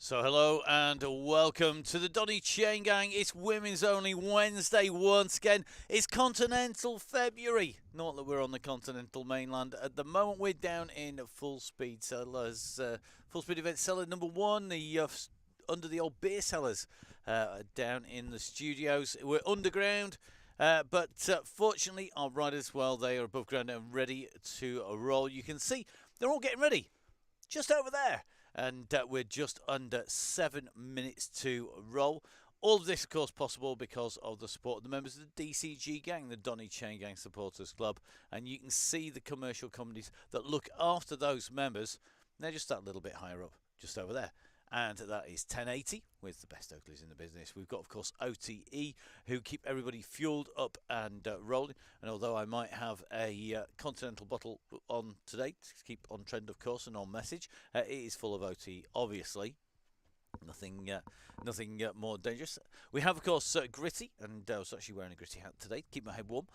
So hello and welcome to the Donny Chaingang. It's women's only Wednesday once again. It's continental February. Not that we're on the continental mainland at the moment. We're down in full speed sellers, full speed event seller number one. The under the old beer cellars down in the studios. We're underground. But fortunately, our riders, well, they are above ground and ready to roll. You can see they're all getting ready just over there. And we're just under 7 minutes to roll. All of this, of course, possible because of the support of the members of the DCG gang, the Donny Chaingang Supporters Club. And you can see the commercial companies that look after those members. They're just that little bit higher up, just over there. And that is 1080 with the best Oakleys in the business. We've got, of course, OTE, who keep everybody fueled up and rolling. And although I might have a Continental bottle on today, to keep on trend, of course, and on message, it is full of OTE, obviously. Nothing more dangerous. We have, of course, Gritty, and I was actually wearing a Gritty hat today to keep my head warm.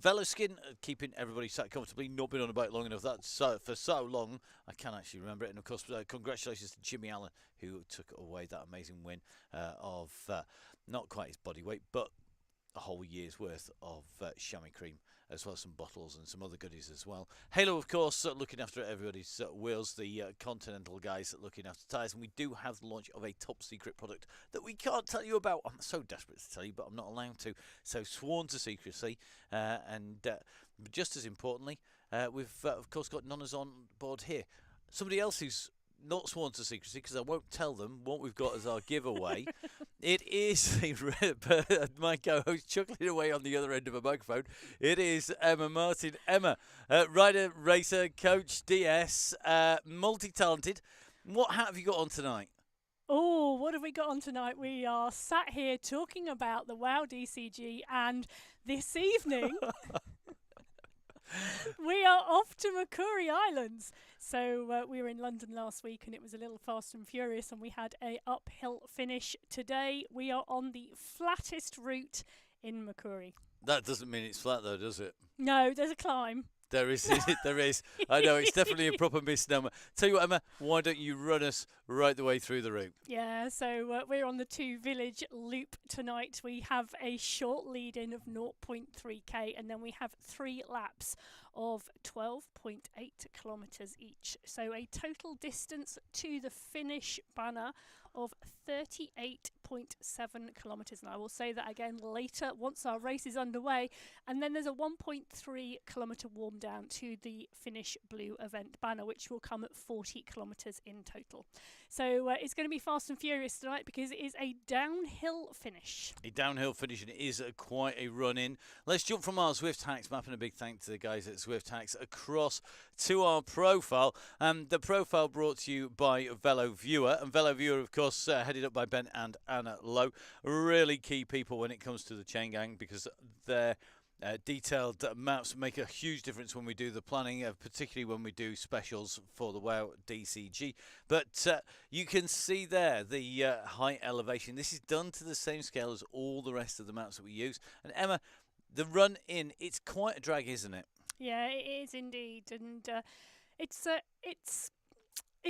Veloskin, keeping everybody sat comfortably. Not been on a bike long enough. That's for so long, I can't actually remember it. And, of course, congratulations to Jimmy Allen, who took away that amazing win of not quite his body weight, but a whole year's worth of chamois cream, as well as some bottles and some other goodies as well. Halo, of course, looking after everybody's wheels, the Continental guys looking after tyres, and we do have the launch of a top secret product that we can't tell you about. I'm so desperate to tell you, but I'm not allowed to, so sworn to secrecy. And just as importantly, we've of course got Nonnas on board here. Somebody else who's not sworn to secrecy, because I won't tell them what we've got as our giveaway. It is my co-host chuckling away on the other end of a microphone. It is Emma Martin. Emma, rider, racer, coach, DS, multi-talented. What hat have you got on tonight? Oh, what have we got on tonight? We are sat here talking about the WOW DCG, and this evening we are off to Macquarie Islands. So we were in London last week and it was a little fast and furious, and we had a uphill finish. Today we are on the flattest route in Macquarie. That doesn't mean it's flat though, does it? No, there's a climb. There is, there is. I know, it's definitely a proper misnomer. Tell you what, Emma, why don't you run us right the way through the route? Yeah, so we're on the 2 Village Loop tonight. We have a short lead-in of 0.3k, and then we have 3 laps of 12.8 kilometres each. So a total distance to the finish banner of 38.7 kilometres. And I will say that again later once our race is underway. And then there's a 1.3 kilometre warm down to the finish blue event banner, which will come at 40 kilometres in total. So it's going to be fast and furious tonight because it is a downhill finish. A downhill finish, and it is quite a run in. Let's jump from our Zwift Hacks map, and a big thank to the guys at Zwift Hacks across to our profile. The profile brought to you by Velo Viewer, and Velo Viewer, of course, headed up by Ben and Anna Lowe. Really key people when it comes to the Chaingang, because they're detailed maps make a huge difference when we do the planning, particularly when we do specials for the WOW DCG. But you can see there the high elevation. This is done to the same scale as all the rest of the maps that we use. And Emma, the run in, it's quite a drag, isn't it? Yeah, it is indeed, and it's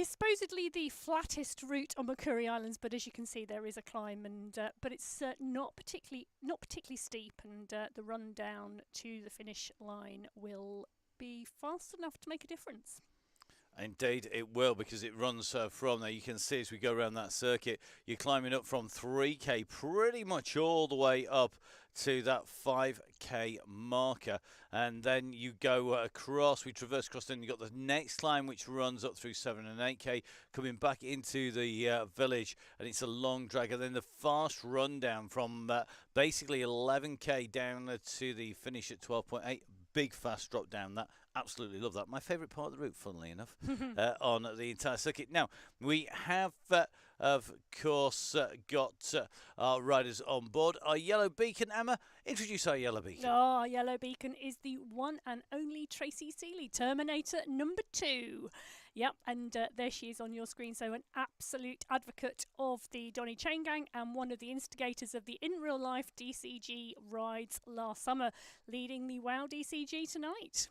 supposedly the flattest route on Macquarie Islands, but as you can see, there is a climb, and but it's not particularly steep, and the run down to the finish line will be fast enough to make a difference. Indeed, it will, because it runs from there. You can see as we go around that circuit, you're climbing up from 3k pretty much all the way up to that 5k marker, and then you go across, we traverse across, then you've got the next climb which runs up through 7 and 8k, coming back into the village, and it's a long drag, and then the fast run down from basically 11k down to the finish at 12.8. Big fast drop down. That absolutely love that. My favourite part of the route, funnily enough, on the entire circuit. Now we have, of course, got our riders on board. Our yellow beacon, Emma. Introduce our yellow beacon. Oh, our yellow beacon is the one and only Tracy Seeley, Terminator number 2. Yep, and there she is on your screen. So an absolute advocate of the Donny Chaingang and one of the instigators of the in real life DCG rides last summer, leading the WOW DCG tonight.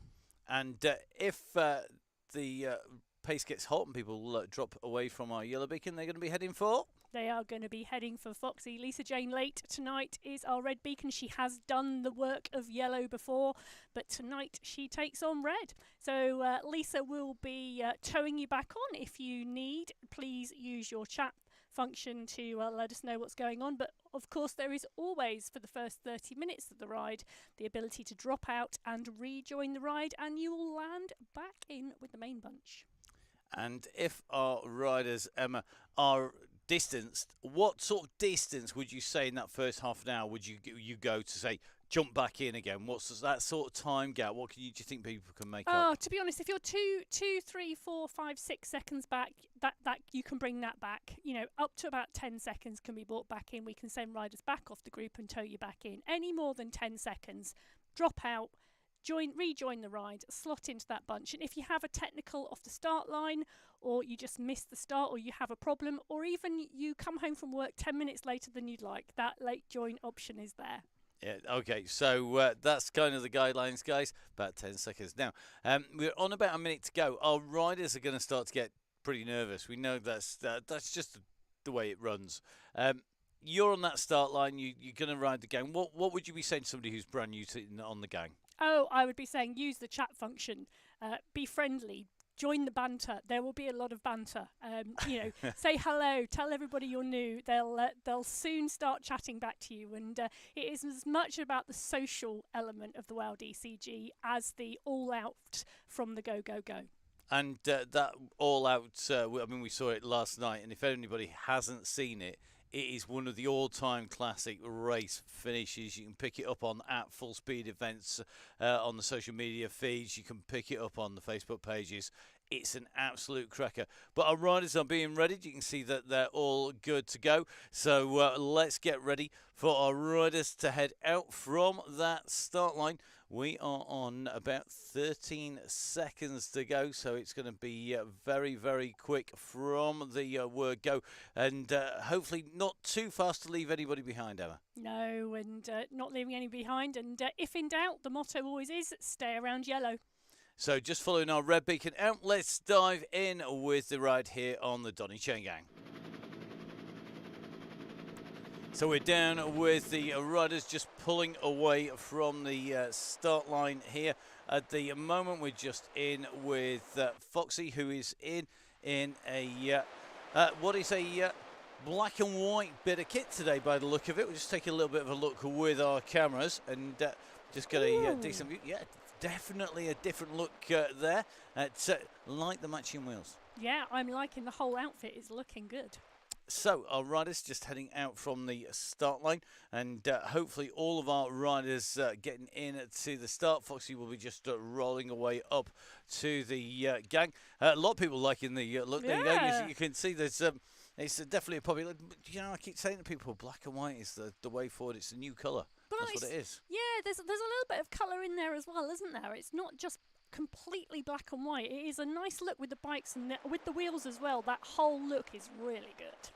And if the pace gets hot and people drop away from our yellow beacon, they're going to be heading for. They are going to be heading for Foxy. Lisa Jane Late tonight is our red beacon. She has done the work of yellow before, but tonight she takes on red. So Lisa will be towing you back on. If you need, please use your chat function to let us know what's going on. But of course, there is always, for the first 30 minutes of the ride, the ability to drop out and rejoin the ride, and you will land back in with the main bunch. And if our riders, Emma, are distanced, what sort of distance would you say in that first half an hour would you go to, say, jump back in again? What's that sort of time gap? What do you think people can make up? To be honest, if you're 2, 3, 4, 5, 6 seconds back, that you can bring that back. You know, up to about 10 seconds can be brought back in. We can send riders back off the group and tow you back in. Any more than 10 seconds, drop out, rejoin the ride, slot into that bunch. And if you have a technical off the start line, or you just miss the start, or you have a problem, or even you come home from work 10 minutes later than you'd like, that late join option is there. Yeah, okay, so that's kind of the guidelines, guys. About 10 seconds. Now, we're on about a minute to go. Our riders are going to start to get pretty nervous. We know that's just the way it runs. You're on that start line. You're going to ride the gang. What would you be saying to somebody who's brand new on the gang? Oh, I would be saying use the chat function. Be friendly. Join the banter. There will be a lot of banter. Say hello. Tell everybody you're new. They'll soon start chatting back to you. And it is as much about the social element of the WOW DCG as the all-out from the go, go, go. And that all-out, we saw it last night. And if anybody hasn't seen it, it is one of the all-time classic race finishes. You can pick it up on at Full Speed Events on the social media feeds. You can pick it up on the Facebook pages. It's an absolute cracker. But our riders are being readied. You can see that they're all good to go. So let's get ready for our riders to head out from that start line. We are on about 13 seconds to go, so it's going to be very, very quick from the word go, and hopefully not too fast to leave anybody behind, Emma. No, and not leaving any behind, and if in doubt, the motto always is stay around yellow. So just following our red beacon out, let's dive in with the ride here on the Donny Chaingang. So we're down with the riders just pulling away from the start line here. At the moment, we're just in with Foxy, who is in a black and white bit of kit today by the look of it. We'll just take a little bit of a look with our cameras and just get a decent view. Yeah, definitely a different look there. It's like the matching wheels. Yeah, I'm liking the whole outfit. It's looking good. So our riders just heading out from the start line, and hopefully all of our riders getting in to the start. Foxy will be just rolling away up to the gang. A lot of people liking the look. Yeah. There you go. You can see there's it's definitely a popular. You know, I keep saying to people, black and white is the way forward. It's the new colour. That's what it is. Yeah, there's a little bit of colour in there as well, isn't there? It's not just completely black and white. It is a nice look with the bikes and with the wheels as well. That whole look is really good.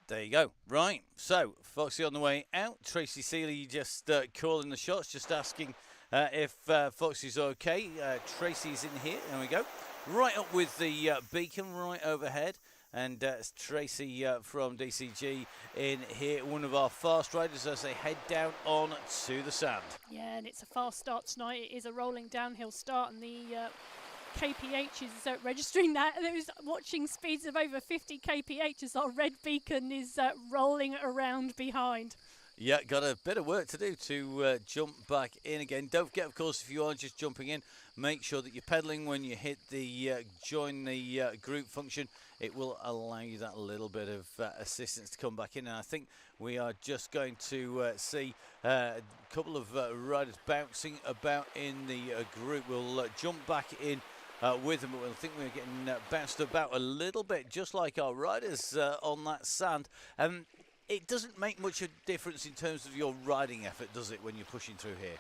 There you go. Right. So, Foxy on the way out. Tracy Seeley just calling the shots, just asking if Foxy's okay. Tracy's in here. There we go. Right up with the beacon right overhead. And it's Tracy from DCG in here, one of our fast riders as they head down on to the sand. Yeah, and it's a fast start tonight. It is a rolling downhill start, and the KPH is registering that. Those watching speeds of over 50 kph as our red beacon is rolling around behind. Yeah, got a bit of work to do to jump back in again. Don't forget, of course, if you are just jumping in, make sure that you're pedalling when you hit the join the group function. It will allow you that little bit of assistance to come back in. And I think we are just going to see a couple of riders bouncing about in the group. We'll jump back in with them, but we'll think we're getting bounced about a little bit, just like our riders on that sand. It doesn't make much of a difference in terms of your riding effort, does it, when you're pushing through here?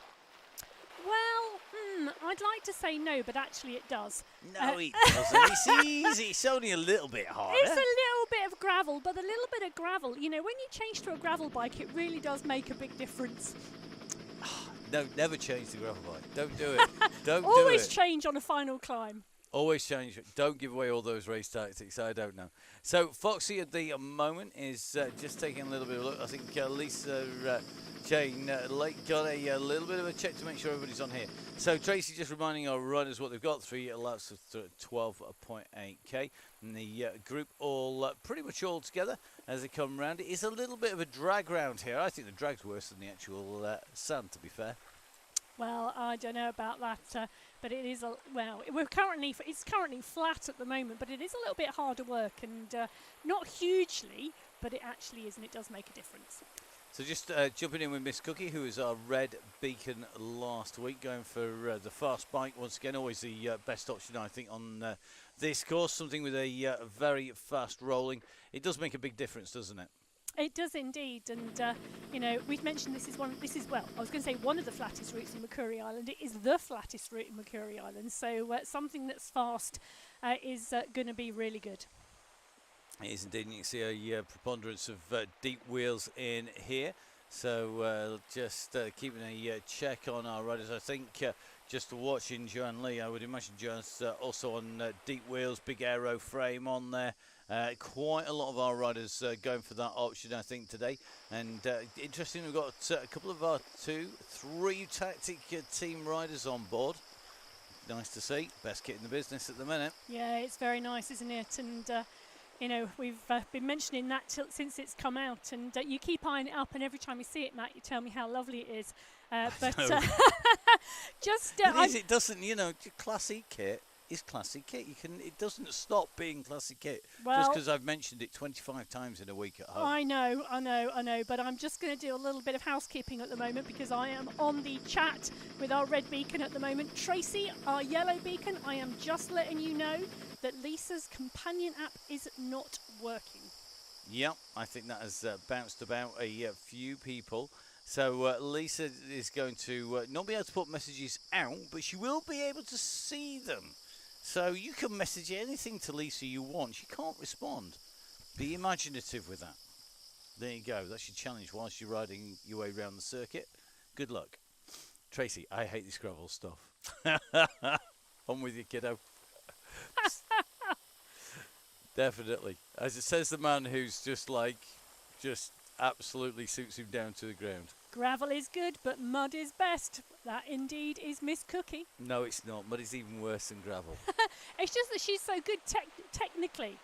Well, I'd like to say no, but actually it does. No, it doesn't. It's easy. It's only a little bit harder. It's a little bit of gravel, but a little bit of gravel, you know, when you change to a gravel bike, it really does make a big difference. No, never change the gravel bike. Don't do it. Don't do it. Always change on a final climb. Always change. Don't give away all those race tactics. I don't know. So Foxy at the moment is just taking a little bit of a look. I think Lisa Chain Lake got a little bit of a check to make sure everybody's on here. So Tracy just reminding our runners what they've got. 3 laps of 12.8k. And the group all pretty much all together as they come round. It is a little bit of a drag round here. I think the drag's worse than the actual sand, to be fair. Well, I don't know about that, but it is it's currently flat at the moment, but it is a little bit harder work, and not hugely, but it actually is, and it does make a difference. So just jumping in with Miss Cookie, who is our red beacon last week, going for the fast bike once again. Always the best option, I think, on this course. Something with a very fast rolling. It does make a big difference, doesn't it? It does indeed, and we've mentioned this is one of the flattest routes in Macquarie Island. It is the flattest route in Macquarie Island, so something that's fast is going to be really good. It is indeed, and you can see a preponderance of deep wheels in here. So just keeping a check on our riders. I think just watching Joanne Lee, I would imagine Joanne's also on deep wheels, big aero frame on there. Quite a lot of our riders going for that option, I think, today. And interesting, we've got a couple of our 3 tactic team riders on board. Nice to see. Best kit in the business at the minute. Yeah, it's very nice, isn't it? And we've been mentioning that since it's come out, and you keep eyeing it up, and every time you see it, Matt, you tell me how lovely it is. But it doesn't, classic kit is classic kit. It doesn't stop being classic kit just because I've mentioned it 25 times in a week at home. I know, but I'm just going to do a little bit of housekeeping at the moment because I am on the chat with our red beacon at the moment. Tracy, our yellow beacon, I am just letting you know that Lisa's companion app is not working. Yep, I think that has bounced about a few people. So Lisa is going to not be able to put messages out, but she will be able to see them. So you can message anything to Lisa you want. She can't respond. Be imaginative with that. There you go. That's your challenge whilst you're riding your way around the circuit. Good luck. Tracy, I hate this gravel stuff. On with you, kiddo. Definitely. As it says the man who's just absolutely suits him down to the ground. Gravel is good, but mud is best. That indeed is Miss Cookie. No, it's not. Mud is even worse than gravel. It's just that she's so good technically.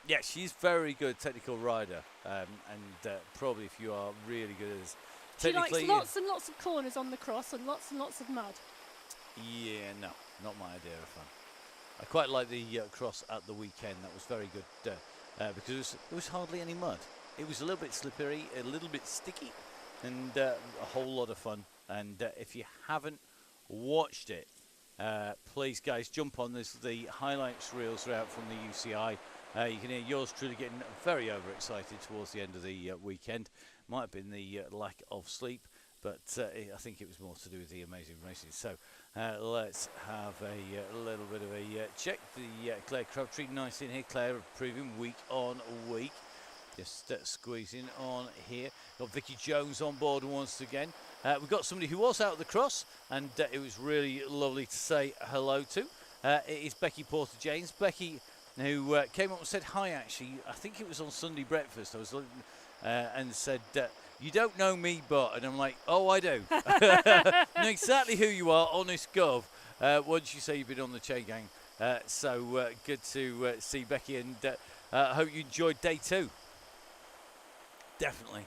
Yeah, she's very good technical rider. And probably if you are really good as technically... She likes lots and lots of corners on the cross and lots of mud. Yeah, no, not my idea of fun. I quite like the cross at the weekend. That was very good because there was hardly any mud. It was a little bit slippery, a little bit sticky, and a whole lot of fun. And if you haven't watched it, please, guys, jump on this. The highlights reels are out from the UCI. You can hear yours truly getting very overexcited towards the end of the weekend. Might have been the lack of sleep, but I think it was more to do with the amazing racing. So let's have a little bit of a check. The Claire Crabtree, nice in here. Claire improving week on week. Just squeezing on here. Got Vicky Jones on board once again. We've got somebody who was out of the cross, and it was really lovely to say hello to. It is Becky Porter-James. Becky, who came up and said hi, actually. I think it was on Sunday breakfast. I was looking, and said, you don't know me, but... And I'm like, oh, I do. Know exactly who you are, honest gov, once you say you've been on the Chaingang. So good to see Becky, and I hope you enjoyed day 2. Definitely.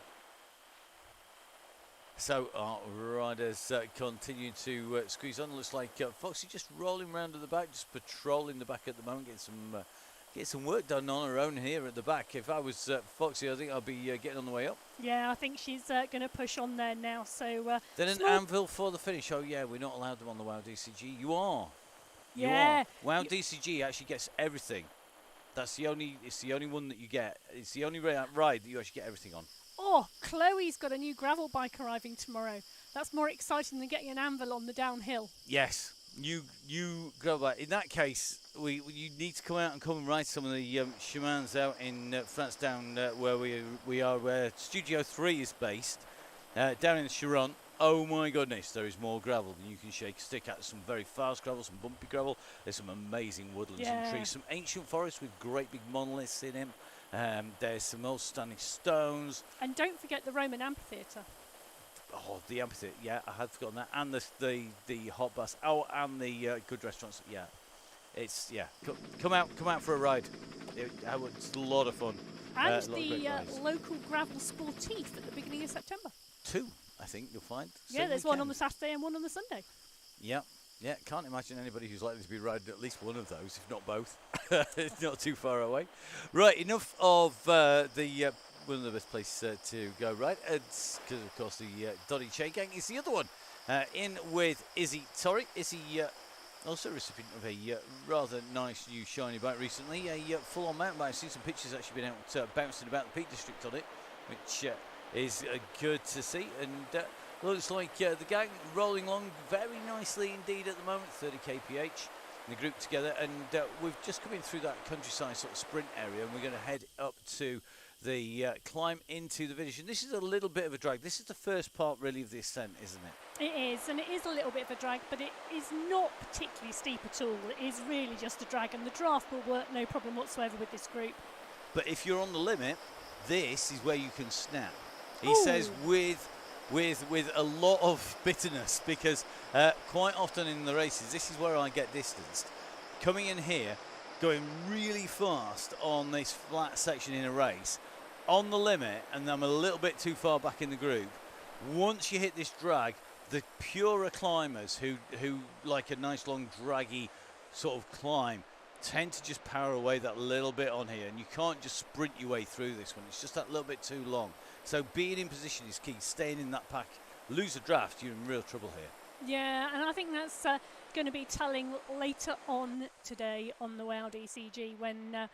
So our riders continue to squeeze on. Looks like Foxy just rolling around at the back, just patrolling the back at the moment, getting some work done on her own here at the back. If I was Foxy, I think I'd be getting on the way up. Yeah, I think she's going to push on there now. So then an anvil for the finish. Oh yeah, we're not allowed them on the WOW DCG. You are. Yeah. You are. WOW DCG actually gets everything. It's the only one that you get. It's the only ride that you actually get everything on. Oh, Chloe's got a new gravel bike arriving tomorrow. That's more exciting than getting an anvil on the downhill. Yes, you gravel bike. In that case, you need to come out and come and ride some of the Shimans out in France, down where we are, where Studio 3 is based, down in Chiron. oh my goodness, there is more gravel than you can shake a stick at. Some very fast gravel, some bumpy gravel. There's some amazing woodlands and trees, some ancient forests with great big monoliths in them. There's some old standing stones. And don't forget the Roman amphitheatre. Oh, the amphitheatre, yeah, I had forgotten that. And the hot baths. Oh, and the good restaurants, yeah. It's, yeah, come out for a ride. It's a lot of fun. And the local gravel sportif at the beginning of September. 2, I think you'll find. Yeah, there's one on the Saturday and one on the Sunday. Yeah, can't imagine anybody who's likely to be riding at least one of those, if not both. It's not too far away. Right, enough of the one of the best places to go ride. It's because, of course, the Donny Chaingang is the other one. In with Izzy Torrey. Izzy also recipient of a rather nice new shiny bike recently. A full-on mountain bike. I've seen some pictures actually been out bouncing about the Peak District on it, which is good to see. And looks like the gang rolling along very nicely indeed at the moment. 30 kph in the group together. And we've just come in through that countryside sort of sprint area, and we're going to head up to the climb into the village. And this is a little bit of a drag. This is the first part really of the ascent, isn't it? It is, and it is a little bit of a drag, but it is not particularly steep at all. It is really just a drag, and the draft will work no problem whatsoever with this group. But if you're on the limit, this is where you can snap. He Ooh. says with a lot of bitterness, because quite often in the races, this is where I get distanced. Coming in here, going really fast on this flat section in a race, on the limit, and I'm a little bit too far back in the group. Once you hit this drag, the purer climbers who like a nice long draggy sort of climb tend to just power away that little bit on here, and you can't just sprint your way through this one. It's just that little bit too long. So being in position is key. Staying in that pack. Lose a draft, you're in real trouble here. Yeah, and I think that's going to be telling later on today on the WOW DCG when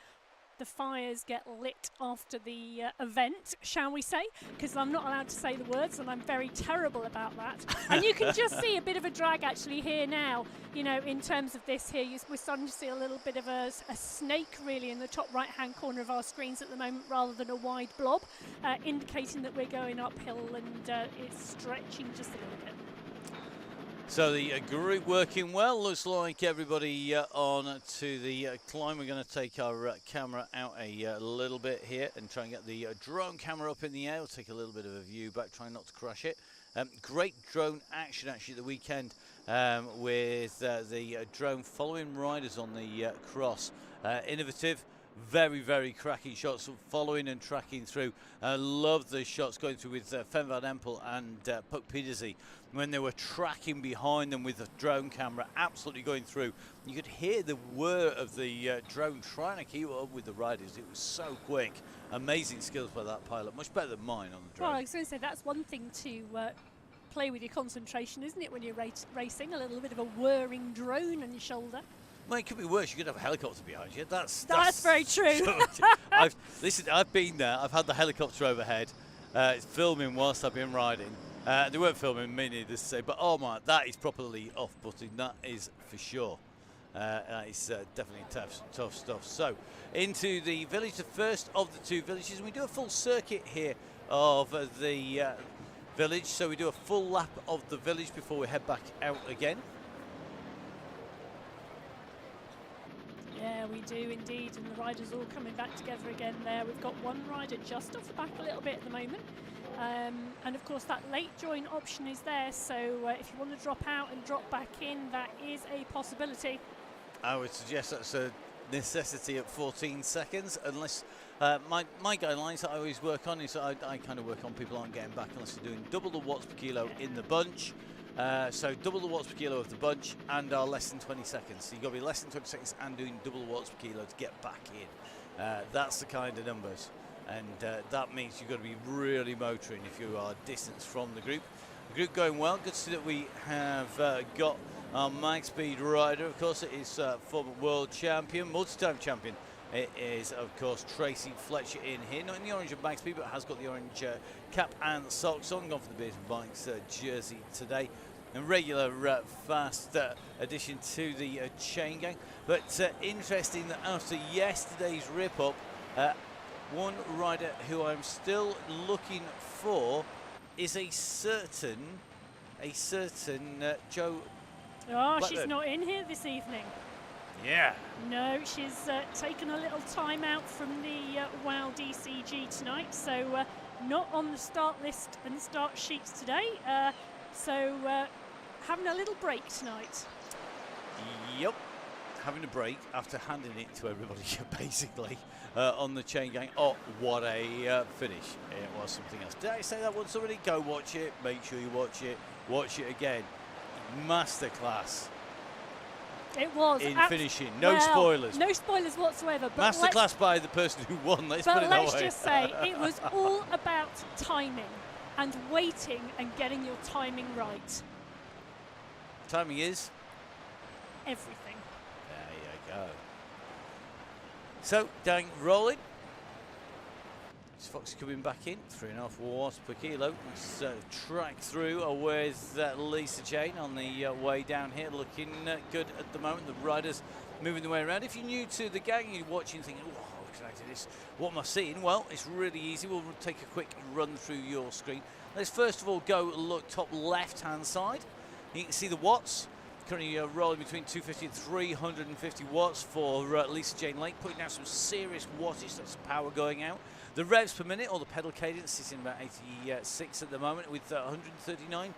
the fires get lit after the event, shall we say, because I'm not allowed to say the words and I'm very terrible about that. And you can just see a bit of a drag actually here now, you know, in terms of this here. We're starting to see a little bit of a snake really in the top right hand corner of our screens at the moment rather than a wide blob, indicating that we're going uphill and it's stretching just a little bit. So the group working well. Looks like everybody on to the climb. We're going to take our camera out a little bit here and try and get the drone camera up in the air. We'll take a little bit of a view back, trying not to crash it. Great drone action actually the weekend with the drone following riders on the cross. Innovative. Very, very cracking shots, following and tracking through. I love the shots going through with Fen van Empel and Puck Pedersey when they were tracking behind them with the drone camera, absolutely going through. You could hear the whir of the drone trying to keep up with the riders. It was so quick. Amazing skills by that pilot, much better than mine on the drone. Well, I was going to say, that's one thing to play with your concentration, isn't it, when you're racing? A little bit of a whirring drone on your shoulder. Well, it could be worse. You could have a helicopter behind you. That's very true. I've been there. I've had the helicopter overhead. It's filming whilst I've been riding. They weren't filming me, needless to say. But oh my, that is properly off-putting. That is for sure. That is definitely tough stuff. So into the village, the first of the two villages. And we do a full circuit here of the village. So we do a full lap of the village before we head back out again. Yeah, we do indeed, and the riders all coming back together again there. We've got one rider just off the back a little bit at the moment. And of course that late join option is there, so if you want to drop out and drop back in, that is a possibility. I would suggest that's a necessity at 14 seconds, unless my guidelines that I always work on is I kind of work on people aren't getting back unless they're doing double the watts per kilo in the bunch. So double the watts per kilo of the bunch and are less than 20 seconds. So you've got to be less than 20 seconds and doing double the watts per kilo to get back in. That's the kind of numbers. And that means you've got to be really motoring if you are distance from the group. The group going well. Good to see that we have got our mag speed rider. Of course, it is former world champion, multi-time champion. It is, of course, Tracy Fletcher in here. Not in the orange of mag speed, but has got the orange cap and socks on. Gone for the Beers and Bikes jersey today. And regular fast addition to the Chaingang. But interesting that after yesterday's rip-up, one rider who I'm still looking for is a certain a certain Joe. Oh, she's Blackburn. not in here this evening. Yeah. No, she's taken a little time out from the WOW DCG tonight, so not on the start list and start sheets today. So having a little break tonight. Yep. Having a break after handing it to everybody, basically, on the Chaingang. Oh, what a finish. It was something else. Did I say that once already? Go watch it. Make sure you watch it. Watch it again. Masterclass. It was. In finishing. No spoilers. No spoilers whatsoever. But Masterclass by the person who won. Let's put it that way. But let's just say it was all about timing and waiting and getting your timing right. Timing is? Everything. There you go. So, Dang rolling. Fox coming back in, 3.5 watts per kilo. Let's track through with Lisa Jane on the way down here, looking good at the moment. The riders moving their way around. If you're new to the gang, you're watching thinking, oh, how can I do this? What am I seeing? Well, it's really easy. We'll take a quick run through your screen. Let's first of all go look top left-hand side. You can see the watts. Currently rolling between 250 and 350 watts for Lisa Jane Lake, putting down some serious wattage. That's power going out. The revs per minute, or the pedal cadence, is in about 86 at the moment, with 139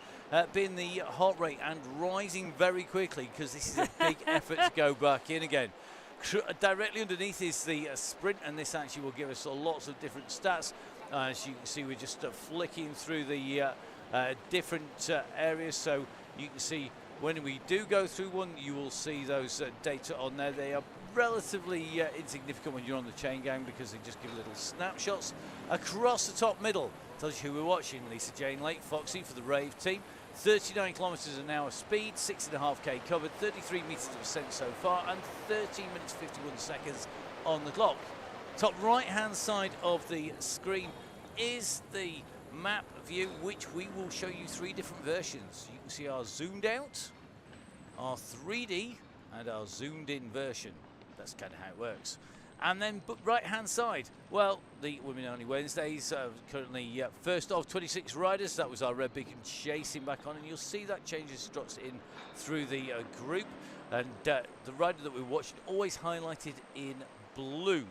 being the heart rate, and rising very quickly because this is a big effort to go back in again. Directly underneath is the sprint, and this actually will give us lots of different stats. As you can see, we're just flicking through the different areas, so you can see when we do go through one, you will see those data on there. They are relatively insignificant when you're on the Chaingang because they just give little snapshots. Across the top middle, tells you who we're watching. Lisa Jane Lake, Foxy for the Rave team. 39 kilometres an hour speed, 6.5k covered, 33 metres of ascent so far, and 13 minutes 51 seconds on the clock. Top right hand side of the screen is the map view, which we will show you 3 different versions. You can see our zoomed out, our 3D, and our zoomed in version. That's kind of how it works. And then right hand side, well, the Women Only Wednesdays, currently first of 26 riders. That was our red beacon chasing back on, and you'll see that changes struts in through the group. And the rider that we're watching always highlighted in blue.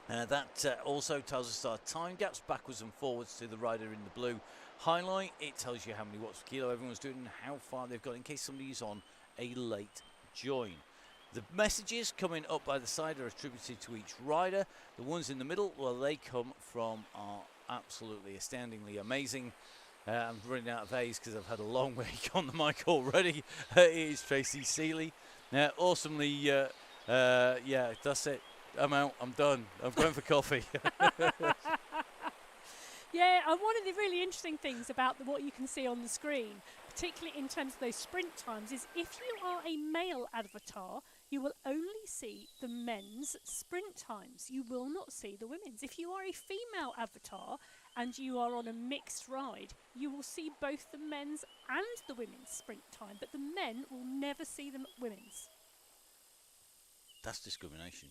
That also tells us our time gaps backwards and forwards to the rider in the blue highlight. It tells you how many watts per kilo everyone's doing and how far they've got in case somebody's on a late join. The messages coming up by the side are attributed to each rider. The ones in the middle, well, they come from our absolutely astoundingly amazing. I'm running out of A's because I've had a long week on the mic already. It is Tracy Seeley. Now, awesomely, yeah, that's it. I'm out. I'm done. I'm going for coffee. Yeah, and one of the really interesting things about what you can see on the screen, particularly in terms of those sprint times, is if you are a male avatar, you will only see the men's sprint times. You will not see the women's. If you are a female avatar and you are on a mixed ride, you will see both the men's and the women's sprint time, but the men will never see the women's. That's discrimination.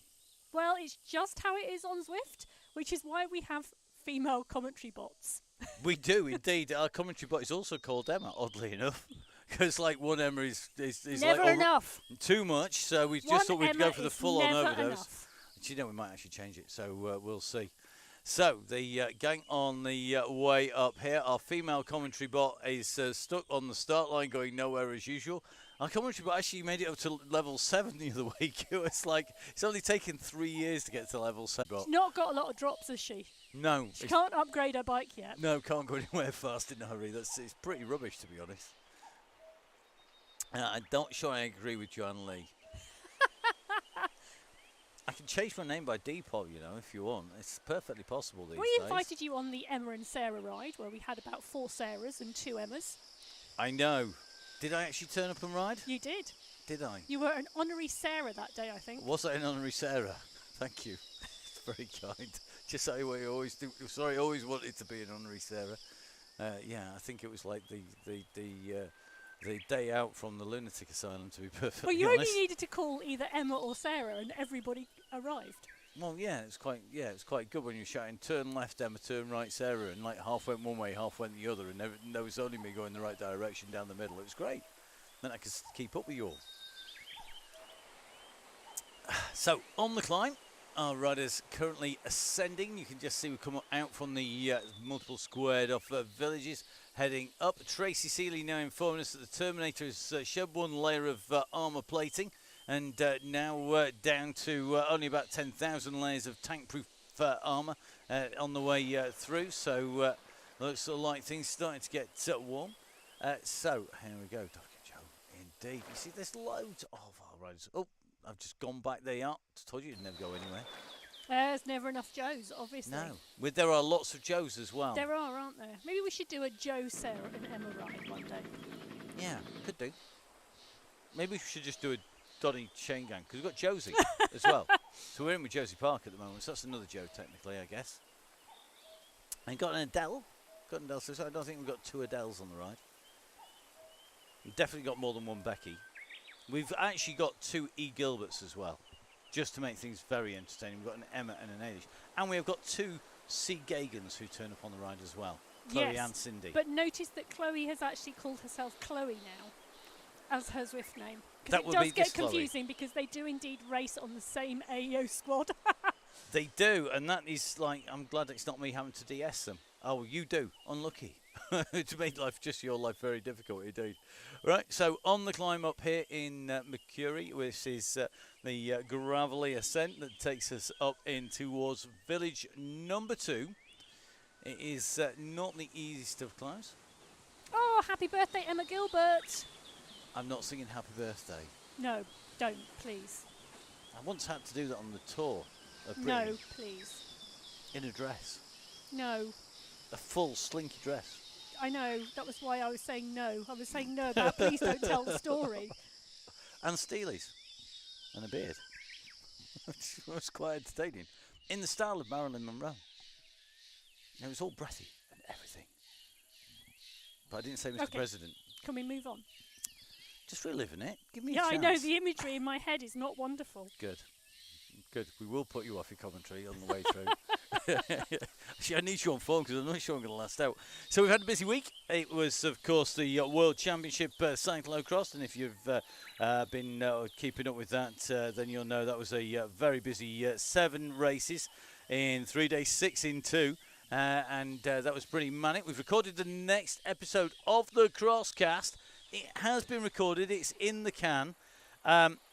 Well, it's just how it is on Zwift, which is why we have female commentary bots. We do indeed. Our commentary bot is also called Emma, oddly enough, because like one Emma is never like enough. Too much. So we just thought we'd go for the full-on overdose. Enough. Do you know, we might actually change it. So we'll see. So the gang on the way up here. Our female commentary bot is stuck on the start line, going nowhere as usual. Our commentary bot actually made it up to level 7 the other week. It was like it's only taken 3 years to get to level 7. She's not got a lot of drops, has she? No. She can't upgrade her bike yet. No, can't go anywhere fast in a hurry. It's pretty rubbish, to be honest. I'm not sure I agree with Joanne Lee. I can change my name by Depop, you know, if you want. It's perfectly possible these days. We invited you on the Emma and Sarah ride, where we had about 4 Sarahs and 2 Emmas. I know. Did I actually turn up and ride? You did. Did I? You were an honorary Sarah that day, I think. Was I an honorary Sarah? Thank you. It's very kind. Just say what you always do. Sorry, I always wanted to be an honorary Sarah. Yeah, I think it was like the day out from the lunatic asylum, to be perfectly honest. Well, you only needed to call either Emma or Sarah, and everybody arrived. Well, yeah, it's quite good when you're shouting, turn left, Emma, turn right, Sarah, and like half went one way, half went the other, and there was only me going the right direction down the middle. It was great. Then I could keep up with you all. So, on the climb, our riders currently ascending. You can just see we come out from the multiple squared off villages, heading up. Tracy Seeley now informing us that the Terminator has shed one layer of armour plating, and now down to only about 10,000 layers of tank-proof armour on the way through. So, looks like things starting to get warm. So, here we go, Dr. Joe. Indeed. You see, there's loads of our riders. Oh, I've just gone back. They are. Told you it'd never go anywhere. There's never enough Joes, obviously. No. There are lots of Joes as well. There are, aren't there? Maybe we should do a Joe, Sarah and Emma ride one day. Yeah, could do. Maybe we should just do a Donny Chaingang, because we've got Josie as well. So we're in with Josie Park at the moment, so that's another Joe technically, I guess. And got an Adele. So I don't think we've got two Adeles on the ride. We've definitely got more than one Becky. We've actually got two E. Gilberts as well, just to make things very entertaining. We've got an Emma and an Ailish. And we have got two C. Gagans who turn up on the ride as well, Chloe and Cindy. But notice that Chloe has actually called herself Chloe now, as her Zwift name. That it would does be get this Chloe. confusing because they do indeed race on the same AO squad. They do, and that is like, I'm glad it's not me having to DS them. Oh, you do. Unlucky. It's made life, just your life, very difficult indeed. Right, so on the climb up here in Mercury, which is the gravelly ascent that takes us up in towards village number 2. It is not the easiest of climbs. Oh, happy birthday, Emma Gilbert. I'm not singing happy birthday. No, don't, please. I once had to do that on the tour of Britain. No, please. In a dress. No. A full slinky dress. I know, that was why I was saying no. I was saying no about please don't tell the story. And Steelies. And a beard. Which was quite entertaining. In the style of Marilyn Monroe. It was all breathy and everything. But I didn't say Mr. Okay. President. Can we move on? Just reliving it. Give me a Yeah, chance. I know, the imagery in my head is not wonderful. Good. Good. We will put you off your commentary on the way through. Actually, I need you on phone because I'm not sure I'm going to last out. So we've had a busy week. It was, of course, the World Championship cyclocross, and if you've been keeping up with that, then you'll know that was a very busy 7 races in 3 days, 6 in 2. And that was pretty manic. We've recorded the next episode of the Crosscast. It has been recorded. It's in the can.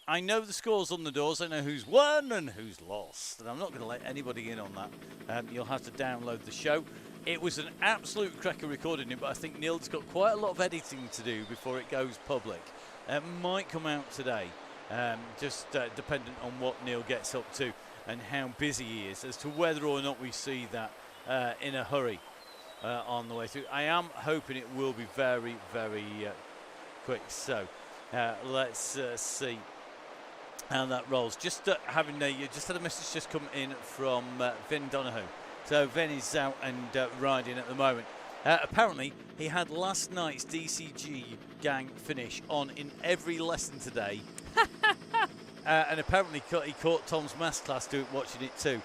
I know the scores on the doors. I know who's won and who's lost. And I'm not going to let anybody in on that. You'll have to download the show. It was an absolute cracker recording it, but I think Neil's got quite a lot of editing to do before it goes public. It might come out today, just dependent on what Neil gets up to and how busy he is as to whether or not we see that in a hurry on the way through. I am hoping it will be very, very quick. So let's see how that rolls. Just having just had a message just come in from Vin Donoghue. So Vin is out and riding at the moment. Apparently he had last night's DCG gang finish on in every lesson today. And apparently he caught Tom's masterclass watching it too.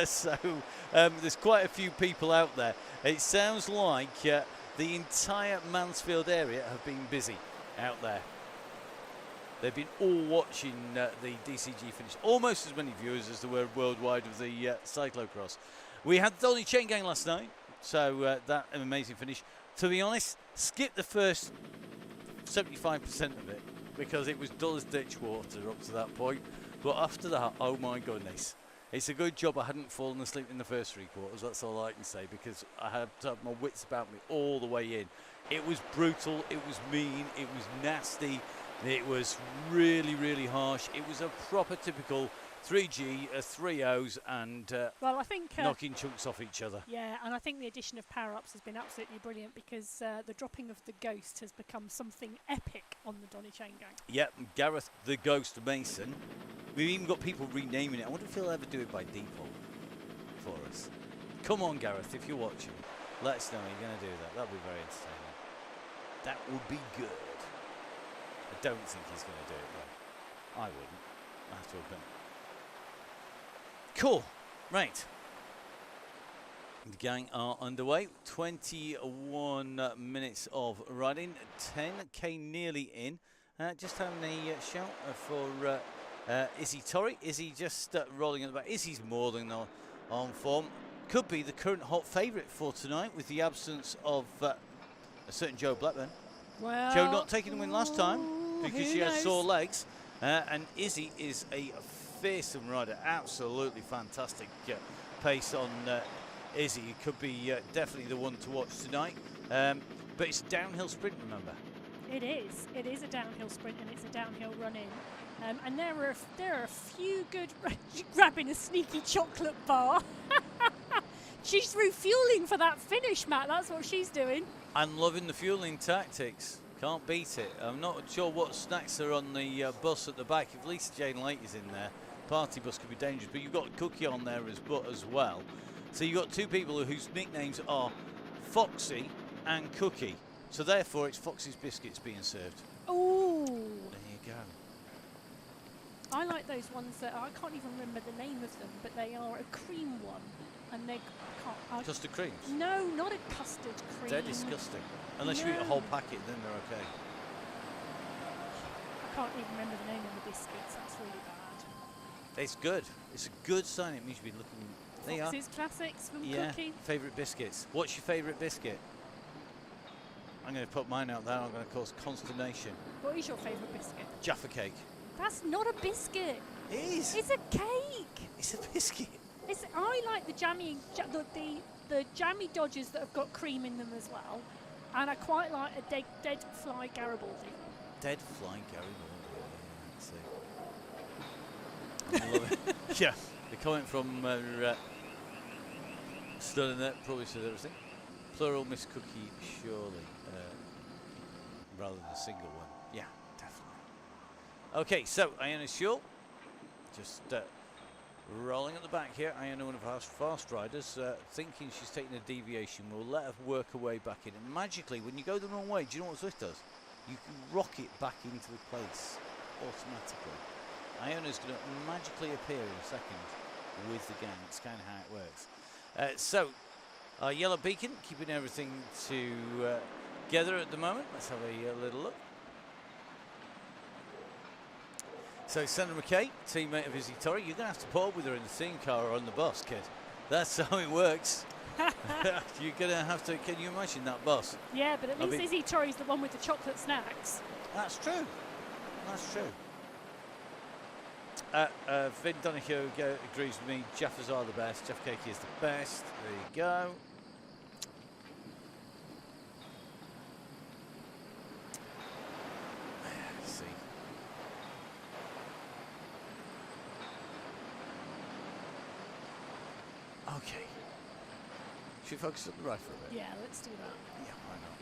So there's quite a few people out there. It sounds like the entire Mansfield area have been busy out there. They've been all watching the DCG finish. Almost as many viewers as there were worldwide of the cyclocross. We had the Donny Chaingang last night, so that an amazing finish. To be honest, skip the first 75% of it because it was dull as ditch water up to that point. But after that, oh my goodness. It's a good job I hadn't fallen asleep in the first 3 quarters, that's all I can say, because I had to have my wits about me all the way in. It was brutal, it was mean, it was nasty, it was really, really harsh. It was a proper typical 3G, 3 O's, and well, I think knocking chunks off each other. Yeah, and I think the addition of power-ups has been absolutely brilliant because the dropping of the Ghost has become something epic on the Donny Chaingang. Yep, Gareth the Ghost Mason. We've even got people renaming it. I wonder if he'll ever do it by default for us. Come on, Gareth, if you're watching, let us know you're going to do that. That'll be very entertaining. That would be good. I don't think he's going to do it, though. I wouldn't. I have to admit. Cool. Right. The gang are underway. 21 minutes of riding. 10k nearly in. Just having a shout for Izzy Torrey. Izzy just rolling at the back. Izzy's more than on form. Could be the current hot favourite for tonight with the absence of a certain Joe Blackburn. Well, Joe not taking the win last time because she has knows? sore legs. And Izzy is a fearsome rider. Absolutely fantastic pace on Izzy. It could be definitely the one to watch tonight. But it's a downhill sprint, remember? It is. It is a downhill sprint and it's a downhill run-in. And there are a few good... grabbing a sneaky chocolate bar. She's refueling for that finish, Matt. That's what she's doing. I'm loving the fueling tactics. Can't beat it. I'm not sure what snacks are on the bus at the back. If Lisa Jane Lake is in there, party bus could be dangerous. But you've got Cookie on there as well. So you've got two people whose nicknames are Foxy and Cookie. So therefore, it's Foxy's Biscuits being served. Ooh. There you go. I like those ones that I can't even remember the name of them, but they are a cream one, and they can't. Custard creams? No, not a custard cream. They're disgusting. Unless you eat a whole packet, then they're okay. I can't even remember the name of the biscuits. That's really bad. It's good. It's a good sign. It means you'll be looking. There you are. Fox's Classics from Yeah. Cookie. Favourite biscuits. What's your favourite biscuit? I'm going to put mine out there. I'm going to cause consternation. What is your favourite biscuit? Jaffa cake. That's not a biscuit. It is. It's a cake. It's a biscuit. I like the jammy, the jammy Dodgers that have got cream in them as well, and I quite like a dead fly Garibaldi. Dead fly Garibaldi. I love it. Yeah. The comment from Stunning there probably says everything. Plural Miss Cookie, surely, rather than a single one. Yeah, definitely. Okay, so Iona Schull, just rolling at the back here. Iona, one of our fast riders, thinking she's taking a deviation. We'll let her work her way back in. And magically, when you go the wrong way, do you know what Swift does? You can rock it back into the place automatically. Iona's going to magically appear in a second with the gang. It's kind of how it works. So, our yellow beacon, keeping everything together at the moment. Let's have a little look. So, Sandra McKay, teammate of Izzy Torrey, you're going to have to put up with her in the team car or on the bus, kid. That's how it works. You're going to have to, can you imagine that bus? Yeah, but at least Izzy Torrey's the one with the chocolate snacks. That's true. That's true. Vin Donahue agrees with me. Jaffas are the best. Jeff Cakey is the best. There you go. Let's see. Okay. Should we focus on the right for a bit? Yeah, let's do that. Yeah, why not?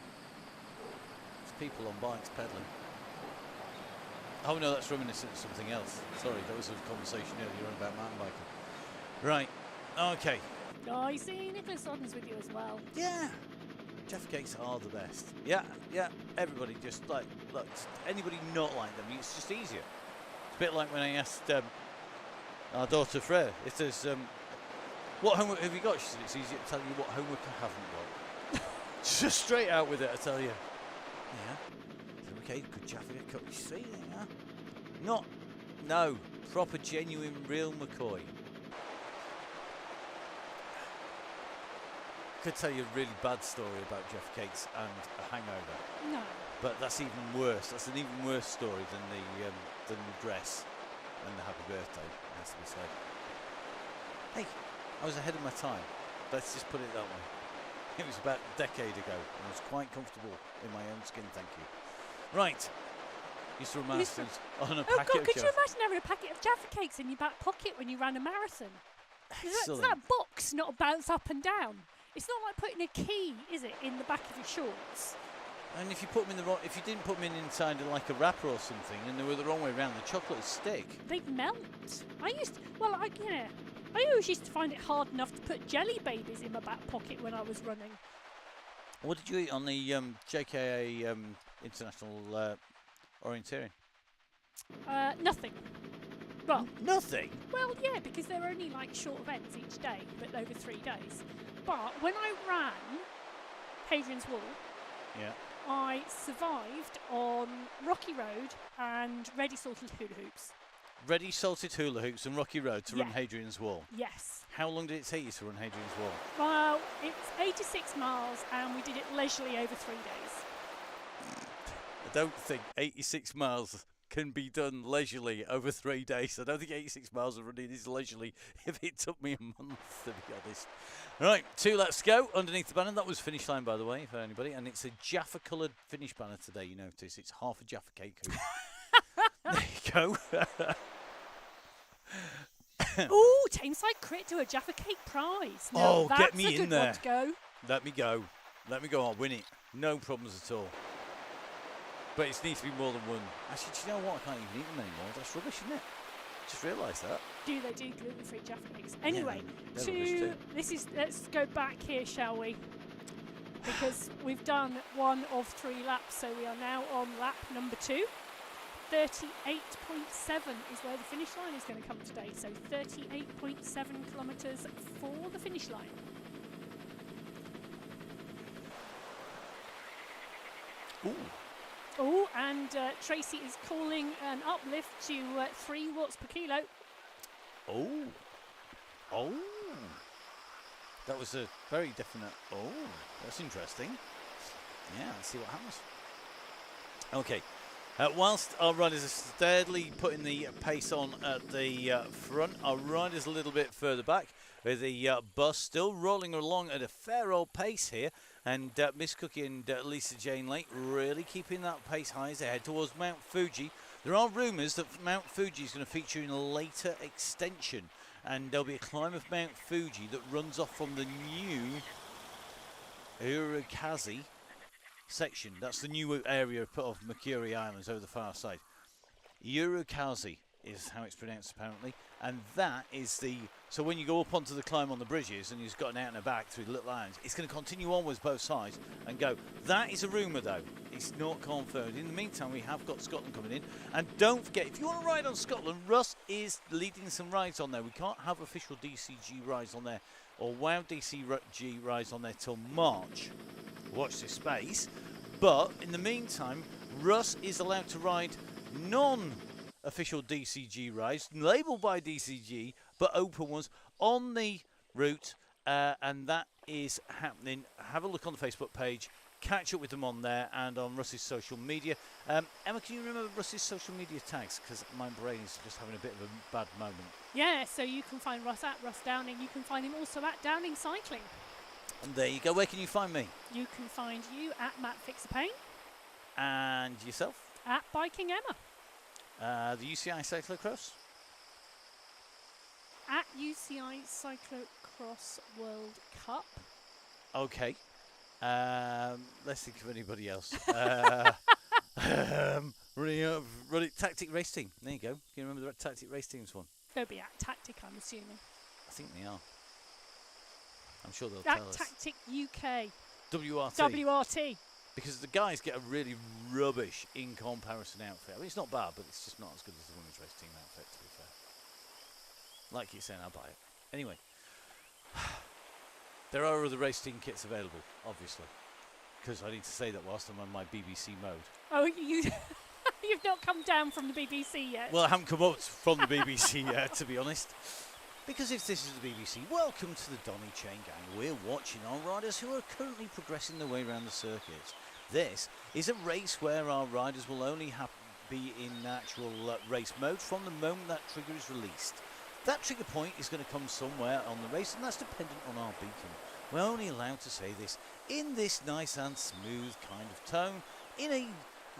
There's people on bikes pedaling. Oh no, that's reminiscent of something else. Sorry, that was a conversation earlier on about mountain biking. Right, okay. Oh, you see, Nicholas Odden's with you as well. Yeah, Jeff Cakes are the best. Yeah, yeah, everybody just like, look, anybody not like them, it's just easier. It's a bit like when I asked our daughter Freya if there's, what homework have you got? She said it's easier to tell you what homework I haven't got. Just straight out with it, I tell you. Yeah. Okay, good Jaffa cut. You see there? Not, no, proper, genuine, real McCoy. Could tell you a really bad story about Jeff Cakes and a hangover. No. But that's even worse. That's an even worse story than the dress and the happy birthday, has to be said. Hey, I was ahead of my time. Let's just put it that way. It was about a decade ago, and I was quite comfortable in my own skin, thank you. Right. Used to run marathons on a packet God, of could you Jaffa. imagine having a packet of Jaffa Cakes in your back pocket when you ran a marathon? Does Excellent. that box not bounce up and down? It's not like putting a key, is it, in the back of your shorts? And if you put them in the wrong, if you didn't put them in inside of like a wrapper or something, and they were the wrong way around, the chocolate would stick. They'd melt. I always used to find it hard enough to put jelly babies in my back pocket when I was running. What did you eat on the JKA International Orienteering? Nothing. Well, Nothing. well, yeah, because they're only like short events each day, but over 3 days. But when I ran Hadrian's Wall, Yeah. I survived on Rocky Road and ready salted hula hoops. Ready salted hula hoops and Rocky Road to run Yeah. Hadrian's Wall. Yes. How long did it take you to run Hadrian's Wall? Well, it's 86 miles and we did it leisurely over 3 days. I don't think 86 miles can be done leisurely over 3 days. I don't think 86 miles of running is leisurely if it took me a month, to be honest. Right, 2 laps to go underneath the banner. That was finish line, by the way, for anybody. And it's a Jaffa-coloured finish banner today, you notice. It's half a Jaffa cake. There you go. Ooh, Tameside crit to a Jaffa Cake prize. Now Oh, get that's me a in good there. one to go. Let me go. Let me go. I'll win it. No problems at all. But it needs to be more than one. Actually, do you know what? I can't even eat them anymore. That's rubbish, isn't it? Just realised that. They do gluten-free Jaffa Cakes. Anyway, they're rubbish too. let's go back here, shall we? Because we've done 1 of 3 laps, so we are now on lap number 2. 38.7 is where the finish line is going to come today. So 38.7 kilometres for the finish line. Ooh. Oh, and Tracy is calling an uplift to 3 watts per kilo. Oh. Oh. That was a very definite. Oh, that's interesting. Yeah, let's see what happens. Okay. Whilst our riders are steadily putting the pace on at the front, our riders a little bit further back with the bus still rolling along at a fair old pace here. And Miss Cookie and Lisa Jane Lake really keeping that pace high as they head towards Mount Fuji. There are rumours that Mount Fuji is going to feature in a later extension. And there'll be a climb of Mount Fuji that runs off from the new Urukazi section. That's the new area of Makuri Islands over the far side. Urukazi is how it's pronounced apparently, and that is the, so when you go up onto the climb on the bridges and you've got an out and a back through the little islands, it's going to continue onwards both sides and go. That is a rumour though, it's not confirmed. In the meantime, we have got Scotland coming in, and don't forget, if you want to ride on Scotland, Russ is leading some rides on there. We can't have official DCG rides on there or WOW DCG rides on there till March. Watch this space. But in the meantime, Russ is allowed to ride non-official DCG rides, labelled by DCG, but open ones on the route, and that is happening. Have a look on the Facebook page, catch up with them on there and on Russ's social media. Emma, can you remember Russ's social media tags? Because my brain is just having a bit of a bad moment. Yeah, so you can find Russ at Russ Downing. You can find him also at Downing Cycling. And there you go. Where can you find me? You can find you at Matt Fixapain. And yourself? At Biking Emma. The UCI Cyclocross? At UCI Cyclocross World Cup. Okay. Let's think of anybody else. Running Tactic Race Team. There you go. Can you remember the Tactic Race Team's one? They'll be at Tactic, I'm assuming. I think they are. I'm sure they'll At tell us. Tactic UK. WRT. WRT. Because the guys get a really rubbish in comparison outfit. I mean, it's not bad, but it's just not as good as the women's race team outfit, to be fair. Like you're saying, I'll buy it. Anyway. There are other race team kits available, obviously. Because I need to say that whilst I'm on my BBC mode. Oh, you've not come down from the BBC yet. Well, I haven't come up from the BBC yet, to be honest. Because if this is the BBC, welcome to the Donny Chaingang. We're watching our riders who are currently progressing their way around the circuit. This is a race where our riders will only be in natural race mode from the moment that trigger is released. That trigger point is going to come somewhere on the race, and that's dependent on our beacon. We're only allowed to say this in this nice and smooth kind of tone, in a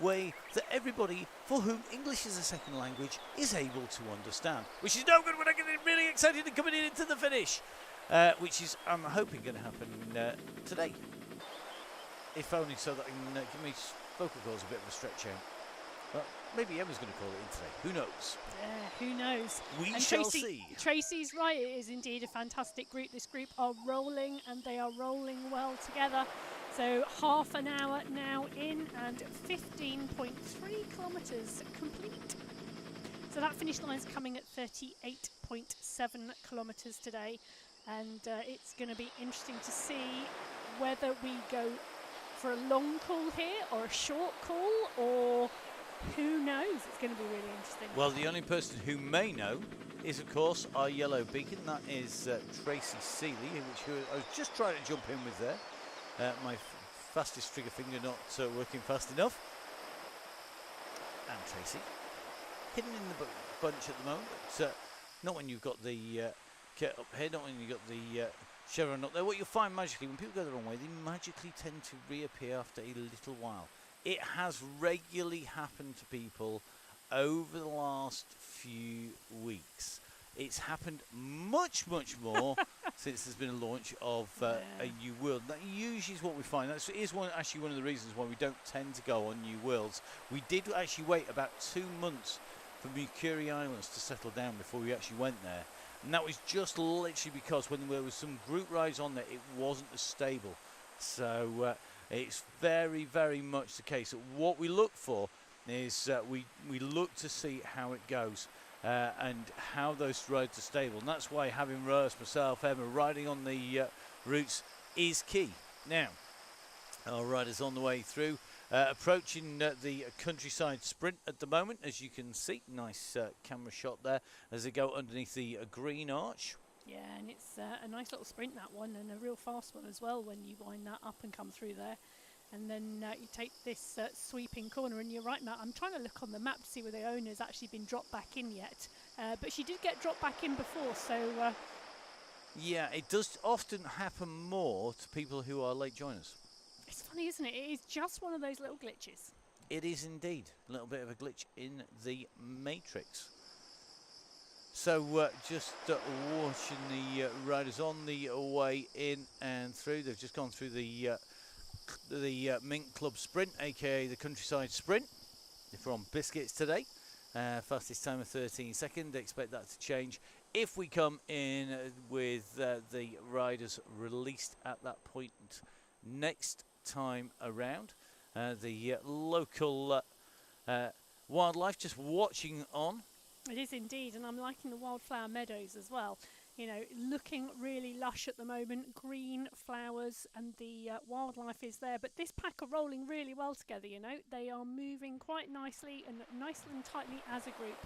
way that everybody for whom English is a second language is able to understand, which is no good when I get really excited and coming into the finish, which is, I'm hoping, going to happen today, if only so that I can give me vocal cords a bit of a stretch out. Well, maybe Emma's going to call it in today. Who knows? Yeah, who knows? We and shall see. Tracy's right. It is indeed a fantastic group. This group are rolling, and they are rolling well together. So half an hour now in, and 15.3 kilometres complete. So that finish line's coming at 38.7 kilometres today, and it's going to be interesting to see whether we go for a long call here or a short call, or who knows. It's going to be really interesting. Well, the only person who may know is, of course, our yellow beacon. That is Tracy Seeley, which I was just trying to jump in with there. My fastest trigger finger not working fast enough. And Tracy, hidden in the bunch at the moment, but not when you've got the kit up here, not when you've got the chevron up there. What you'll find magically, when people go the wrong way, they magically tend to reappear after a little while. It has regularly happened to people over the last few weeks. It's happened much, much more since there's been a launch of a new world. That usually is what we find. That is actually one of the reasons why we don't tend to go on new worlds. We did actually wait about 2 months for Mercury Islands to settle down before we actually went there. And that was just literally because when there was some group rides on there, it wasn't as stable. So it's very, very much the case that what we look for is we look to see how it goes. And how those roads are stable, and that's why having Rose, myself, Emma riding on the routes is key. Now, our riders on the way through, approaching the countryside sprint at the moment, as you can see. Nice camera shot there as they go underneath the green arch. Yeah, and it's a nice little sprint, that one, and a real fast one as well when you wind that up and come through there. And then you take this sweeping corner, and you're right, Matt, I'm trying to look on the map to see where the owner's actually been dropped back in yet. But she did get dropped back in before, so... yeah, it does often happen more to people who are late joiners. It's funny, isn't it? It is just one of those little glitches. It is indeed a little bit of a glitch in the matrix. So just watching the riders on the way in and through. They've just gone through the Mink Club Sprint, aka the Countryside Sprint. If we're on biscuits today, fastest time of 13 seconds. Expect that to change if we come in with the riders released at that point next time around. The local wildlife just watching on. It is indeed, and I'm liking the wildflower meadows as well. You know, looking really lush at the moment, green flowers, and the wildlife is there. But this pack are rolling really well together, you know. They are moving quite nicely and tightly as a group.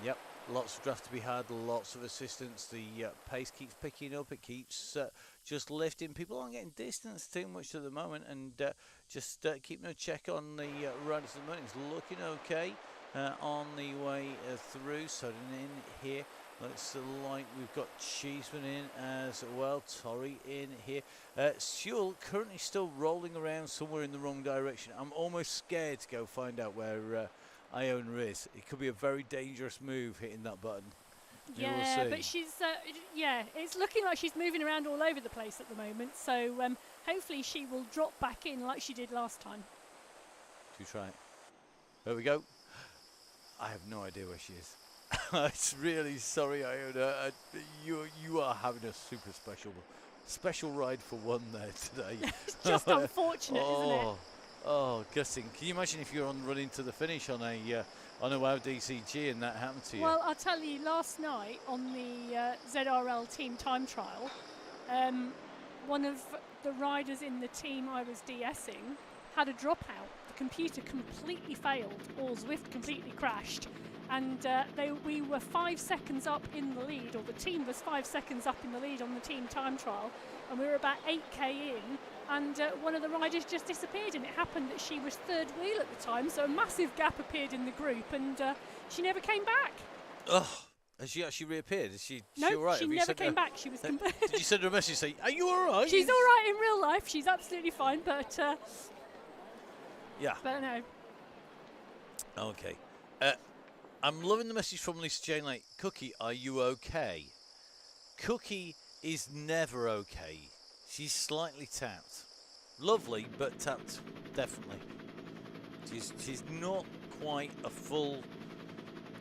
Yep, lots of draft to be had, lots of assistance. The pace keeps picking up, it keeps just lifting. People aren't getting distanced too much at the moment, and just keeping a check on the riders at the moment. It's looking okay on the way through, so in here. Looks like we've got Cheeseman in as well, Torrey in here. Sewell currently still rolling around somewhere in the wrong direction. I'm almost scared to go find out where Iona is. It could be a very dangerous move hitting that button. Yeah, but she's, it's looking like she's moving around all over the place at the moment. So hopefully she will drop back in like she did last time. To try it. There we go. I have no idea where she is. It's really sorry, Iona. You are having a super special ride for one there today. It's just unfortunate, isn't it? Oh, gutting. Can you imagine if you're on running to the finish on a WOW DCG and that happened to you? Well, I'll tell you, last night on the ZRL team time trial, one of the riders in the team I was DSing had a dropout. The computer completely failed, or Zwift completely crashed. And we were 5 seconds up in the lead, or the team was 5 seconds up in the lead on the team time trial, and we were about 8k in, and one of the riders just disappeared, and it happened that she was third wheel at the time, so a massive gap appeared in the group, and she never came back. Ugh. Has she actually reappeared? Is she No, all right? she never came back. She was. Did you send her a message saying, "Are you all right?" She's all right in real life. She's absolutely fine, but yeah. But no. Okay. I'm loving the message from Lisa Jane. Like, Cookie, are you okay? Cookie is never okay. She's slightly tapped. Lovely, but tapped, definitely. She's not quite a full,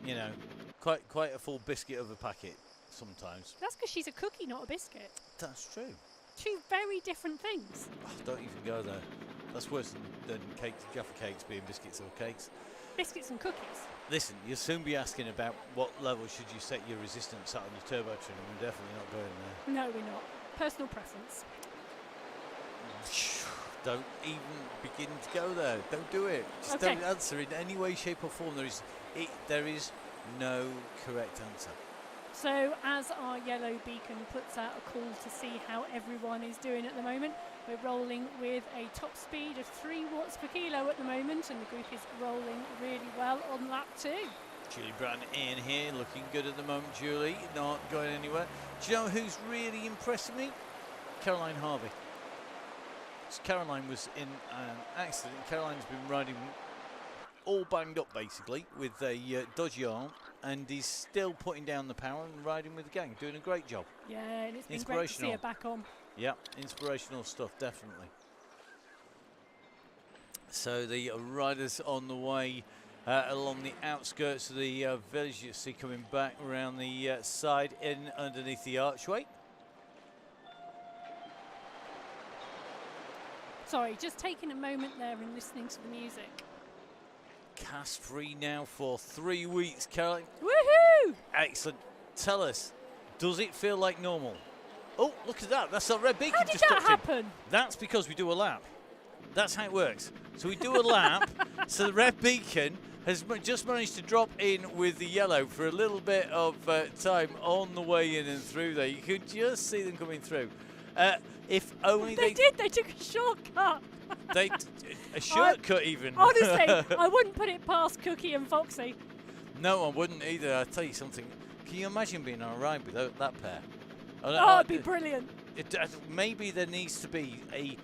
you know, quite a full biscuit of a packet sometimes. That's because she's a cookie, not a biscuit. That's true. Two very different things. Oh, don't even go there. That's worse than cakes, Jaffa cakes being biscuits or cakes. Biscuits and cookies. Listen, you'll soon be asking about what level should you set your resistance at on your turbo trim. We're definitely not going there. No, we're not. Personal preference. Don't even begin to go there. Don't do it. Just Okay. don't answer in any way, shape or form. There is no correct answer. So as our yellow beacon puts out a call to see how everyone is doing at the moment, we're rolling with a top speed of 3 watts per kilo at the moment, and the group is rolling really well on lap 2. Julie Brown in here, looking good at the moment. Julie, not going anywhere. Do you know who's really impressing me? Caroline Harvey. Caroline was in an accident. Caroline's been riding all banged up basically with a dodgy arm, and is still putting down the power and riding with the gang, doing a great job. Yeah, and it's been great to see her back on. Yeah, inspirational stuff, definitely. So the riders on the way along the outskirts of the village. You see coming back around the side in underneath the archway. Sorry, just taking a moment there and listening to the music. Cast free now for 3 weeks, Caroline. Woohoo! Excellent. Tell us, does it feel like normal? Oh, look at that. That's that red beacon How did just that popped in. happen? That's because we do a lap. That's how it works. So we do a lap, so the red beacon has just managed to drop in with the yellow for a little bit of time on the way in and through there. You could just see them coming through. If only They took a shortcut. a shortcut even. Honestly, I wouldn't put it past Cookie and Foxy. No, I wouldn't either. I'll tell you something. Can you imagine being on a ride without that pair? Oh, it'd be brilliant. Maybe there needs to be a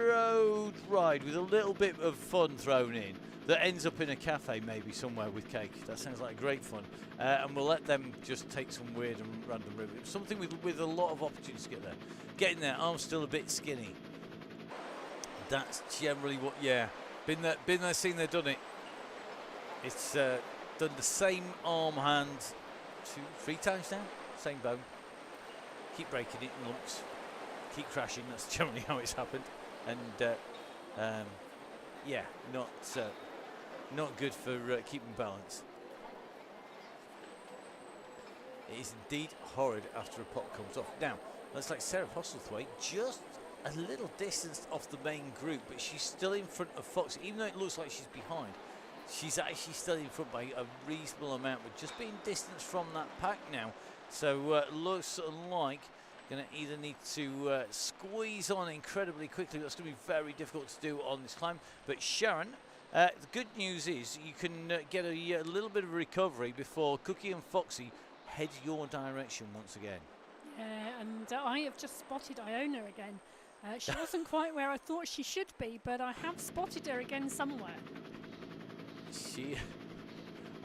road ride with a little bit of fun thrown in that ends up in a cafe maybe somewhere with cake. That sounds like great fun. And we'll let them just take some weird and random route. Something with a lot of opportunities to get there. Getting there, arm's still a bit skinny. That's generally what, yeah. Been there, seen there, done it. It's done the same arm hand 3 times now. Same bone. Keep breaking it in lumps. Keep crashing. That's generally how it's happened. And yeah, not good for keeping balance. It is indeed horrid after a pot comes off. Now, looks like Sarah Postlethwaite just a little distance off the main group, but she's still in front of Fox. Even though it looks like she's behind, she's actually still in front by a reasonable amount, but just being distanced from that pack now. So looks like going to either need to squeeze on incredibly quickly. That's going to be very difficult to do on this climb. But Sharon, the good news is you can get a little bit of a recovery before Cookie and Foxy head your direction once again. Yeah, and I have just spotted Iona again. She wasn't quite where I thought she should be, but I have spotted her again somewhere.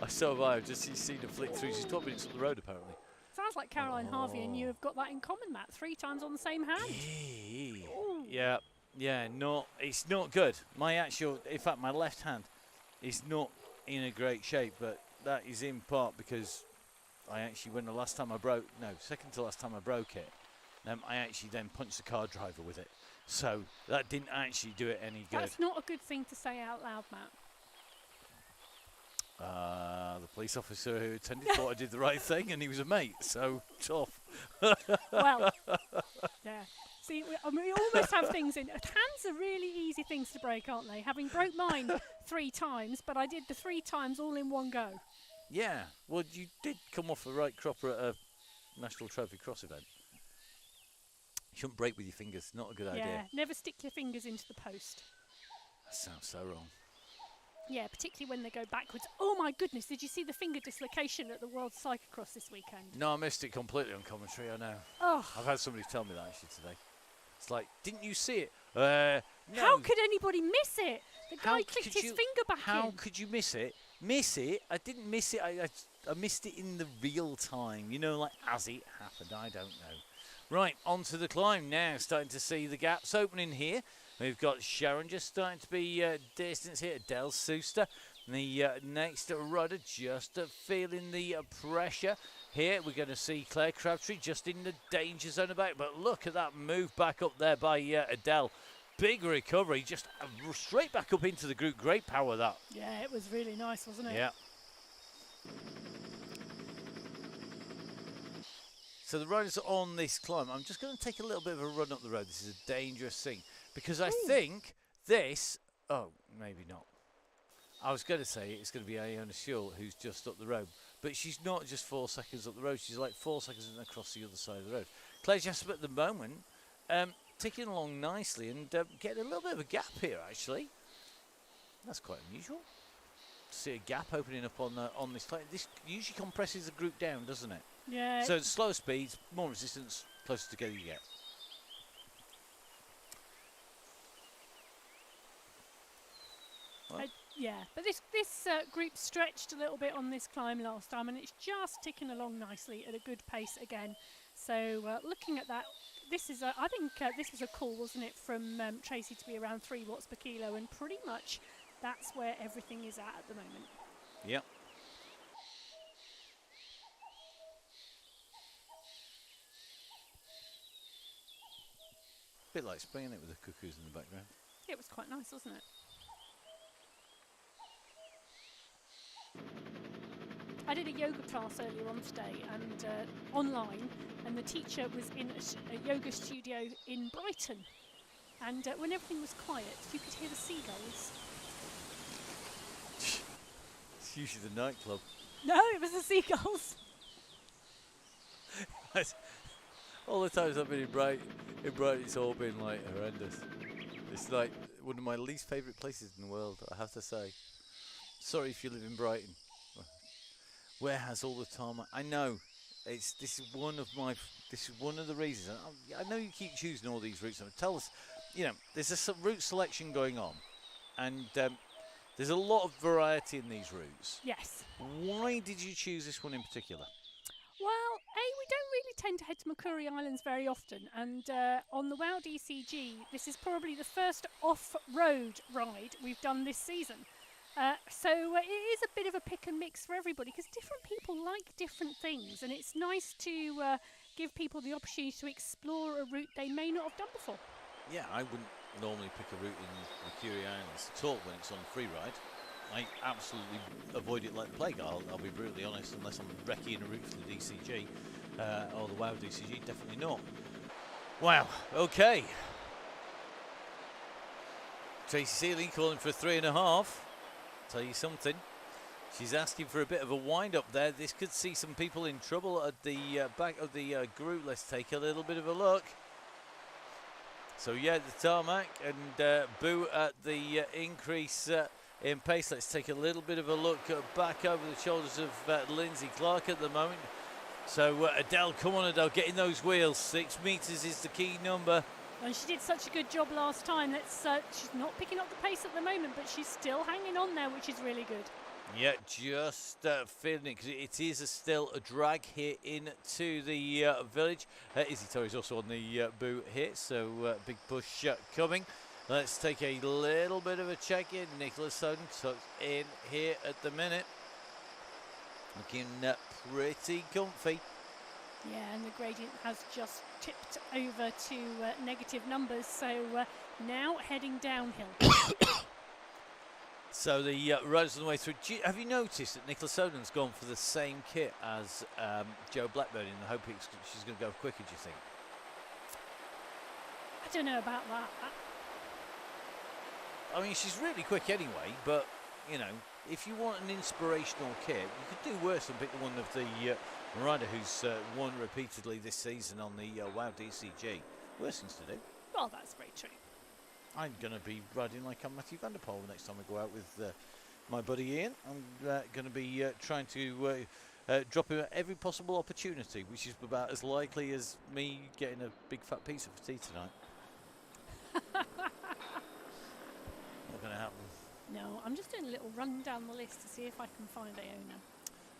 I saw her. I've just seen her flick through. She's 12 minutes up the road apparently. Sounds like Caroline Harvey and you have got that in common, Matt. 3 times on the same hand. Yeah, it's not good. In fact, my left hand is not in a great shape, but that is in part because second to last time I broke it, I actually then punched the car driver with it. So that didn't actually do it any good. That's not a good thing to say out loud, Matt. The police officer who attended thought I did the right thing, and he was a mate, so tough. Well, yeah. See, we almost have things in. Hands are really easy things to break, aren't they? Having broke mine 3 times, but I did the 3 times all in one go. Yeah, well, you did come off the right cropper at a National Trophy Cross event. You shouldn't break with your fingers, not a good idea. Yeah, never stick your fingers into the post. That sounds so wrong. Yeah, particularly when they go backwards. Oh my goodness, did you see the finger dislocation at the World Cyclocross this weekend? No, I missed it completely on commentary, I know. Oh. I've had somebody tell me that actually today. It's like, didn't you see it? No. How could anybody miss it? The guy clicked his finger back in. How could you miss it? Miss it? I didn't miss it. I missed it in the real time, like as it happened. I don't know. Right, on to the climb now. Starting to see the gaps opening here. We've got Sharon just starting to be distance here. Del Suster, the next rider, just feeling the pressure. Here we're going to see Claire Crabtree just in the danger zone about. But look at that move back up there by Adele. Big recovery, just straight back up into the group. Great power, that. Yeah, it was really nice, wasn't it? Yeah, So the riders on this climb, I'm just going to take a little bit of a run up the road. This is a dangerous thing because I think this. Oh, maybe not. I was going to say it's going to be Iona Schull who's just up the road, but she's not just 4 seconds up the road. She's like 4 seconds across the other side of the road. Claire Jessup at the moment, ticking along nicely and getting a little bit of a gap here. Actually, that's quite unusual. To see a gap opening up on this climb. This usually compresses the group down, doesn't it? Yeah. So slower speeds, more resistance, closer together you get. Yeah, but this group stretched a little bit on this climb last time, and it's just ticking along nicely at a good pace again. So looking at that, this is I think this was a call, wasn't it, from Tracy to be around 3 watts per kilo, and pretty much that's where everything is at the moment. Yep. Bit like spring, isn't it, with the cuckoos in the background? It was quite nice, wasn't it? I did a yoga class earlier on today and online, and the teacher was in a yoga studio in Brighton, and when everything was quiet you could hear the seagulls. It's usually the nightclub. No, it was the seagulls. All the times I've been in Brighton, it's all been like horrendous. It's like one of my least favourite places in the world, I have to say. Sorry if you live in Brighton. Where has all the tarmac? I know. This is one of the reasons. I know you keep choosing all these routes. Tell us, there's a route selection going on, and there's a lot of variety in these routes. Yes. Why did you choose this one in particular? Well, we don't really tend to head to Makuri Islands very often, and on the WOW DCG, this is probably the first off-road ride we've done this season. So it is a bit of a pick and mix for everybody, because different people like different things, and it's nice to give people the opportunity to explore a route they may not have done before. Yeah, I wouldn't normally pick a route in Makuri Islands at all when it's on a free ride. I absolutely avoid it like the plague. I'll be brutally honest, unless I'm wrecking a route for the DCG or the WOW DCG, definitely not. Wow, okay. Tracy Sealing calling for 3.5. Tell you something, she's asking for a bit of a wind up there. This could see some people in trouble at the back of the group. Let's take a little bit of a look. So yeah, the tarmac and Boo at the increase in pace. Let's take a little bit of a look back over the shoulders of Lindsay Clark at the moment. So Adele, come on Adele, get in those wheels. 6 metres is the key number. And she did such a good job last time. She's not picking up the pace at the moment, but she's still hanging on there, which is really good. Yeah, just feeling it, because it is still a drag here into the village. Izzy Torrey's also on the Boo hit, so big push coming. Let's take a little bit of a check in. Nicholas Soden tucked in here at the minute. Looking pretty comfy. Yeah, and the gradient has just tipped over to negative numbers, so now heading downhill. So the riders on the way through. Have you noticed that Nicola Soden's gone for the same kit as Joe Blackburn in the hope she's going to go quicker, do you think? I don't know about that. I mean, she's really quick anyway, but, if you want an inspirational kit, you could do worse than pick the one of the rider who's won repeatedly this season on the WOW DCG. Worse things to do. Well, that's very true. I'm going to be riding like I'm Matthew van der Poel the next time I go out with my buddy Ian. I'm going to be trying to drop him at every possible opportunity, which is about as likely as me getting a big fat pizza for tea tonight. Not going to happen. No, I'm just doing a little run down the list to see if I can find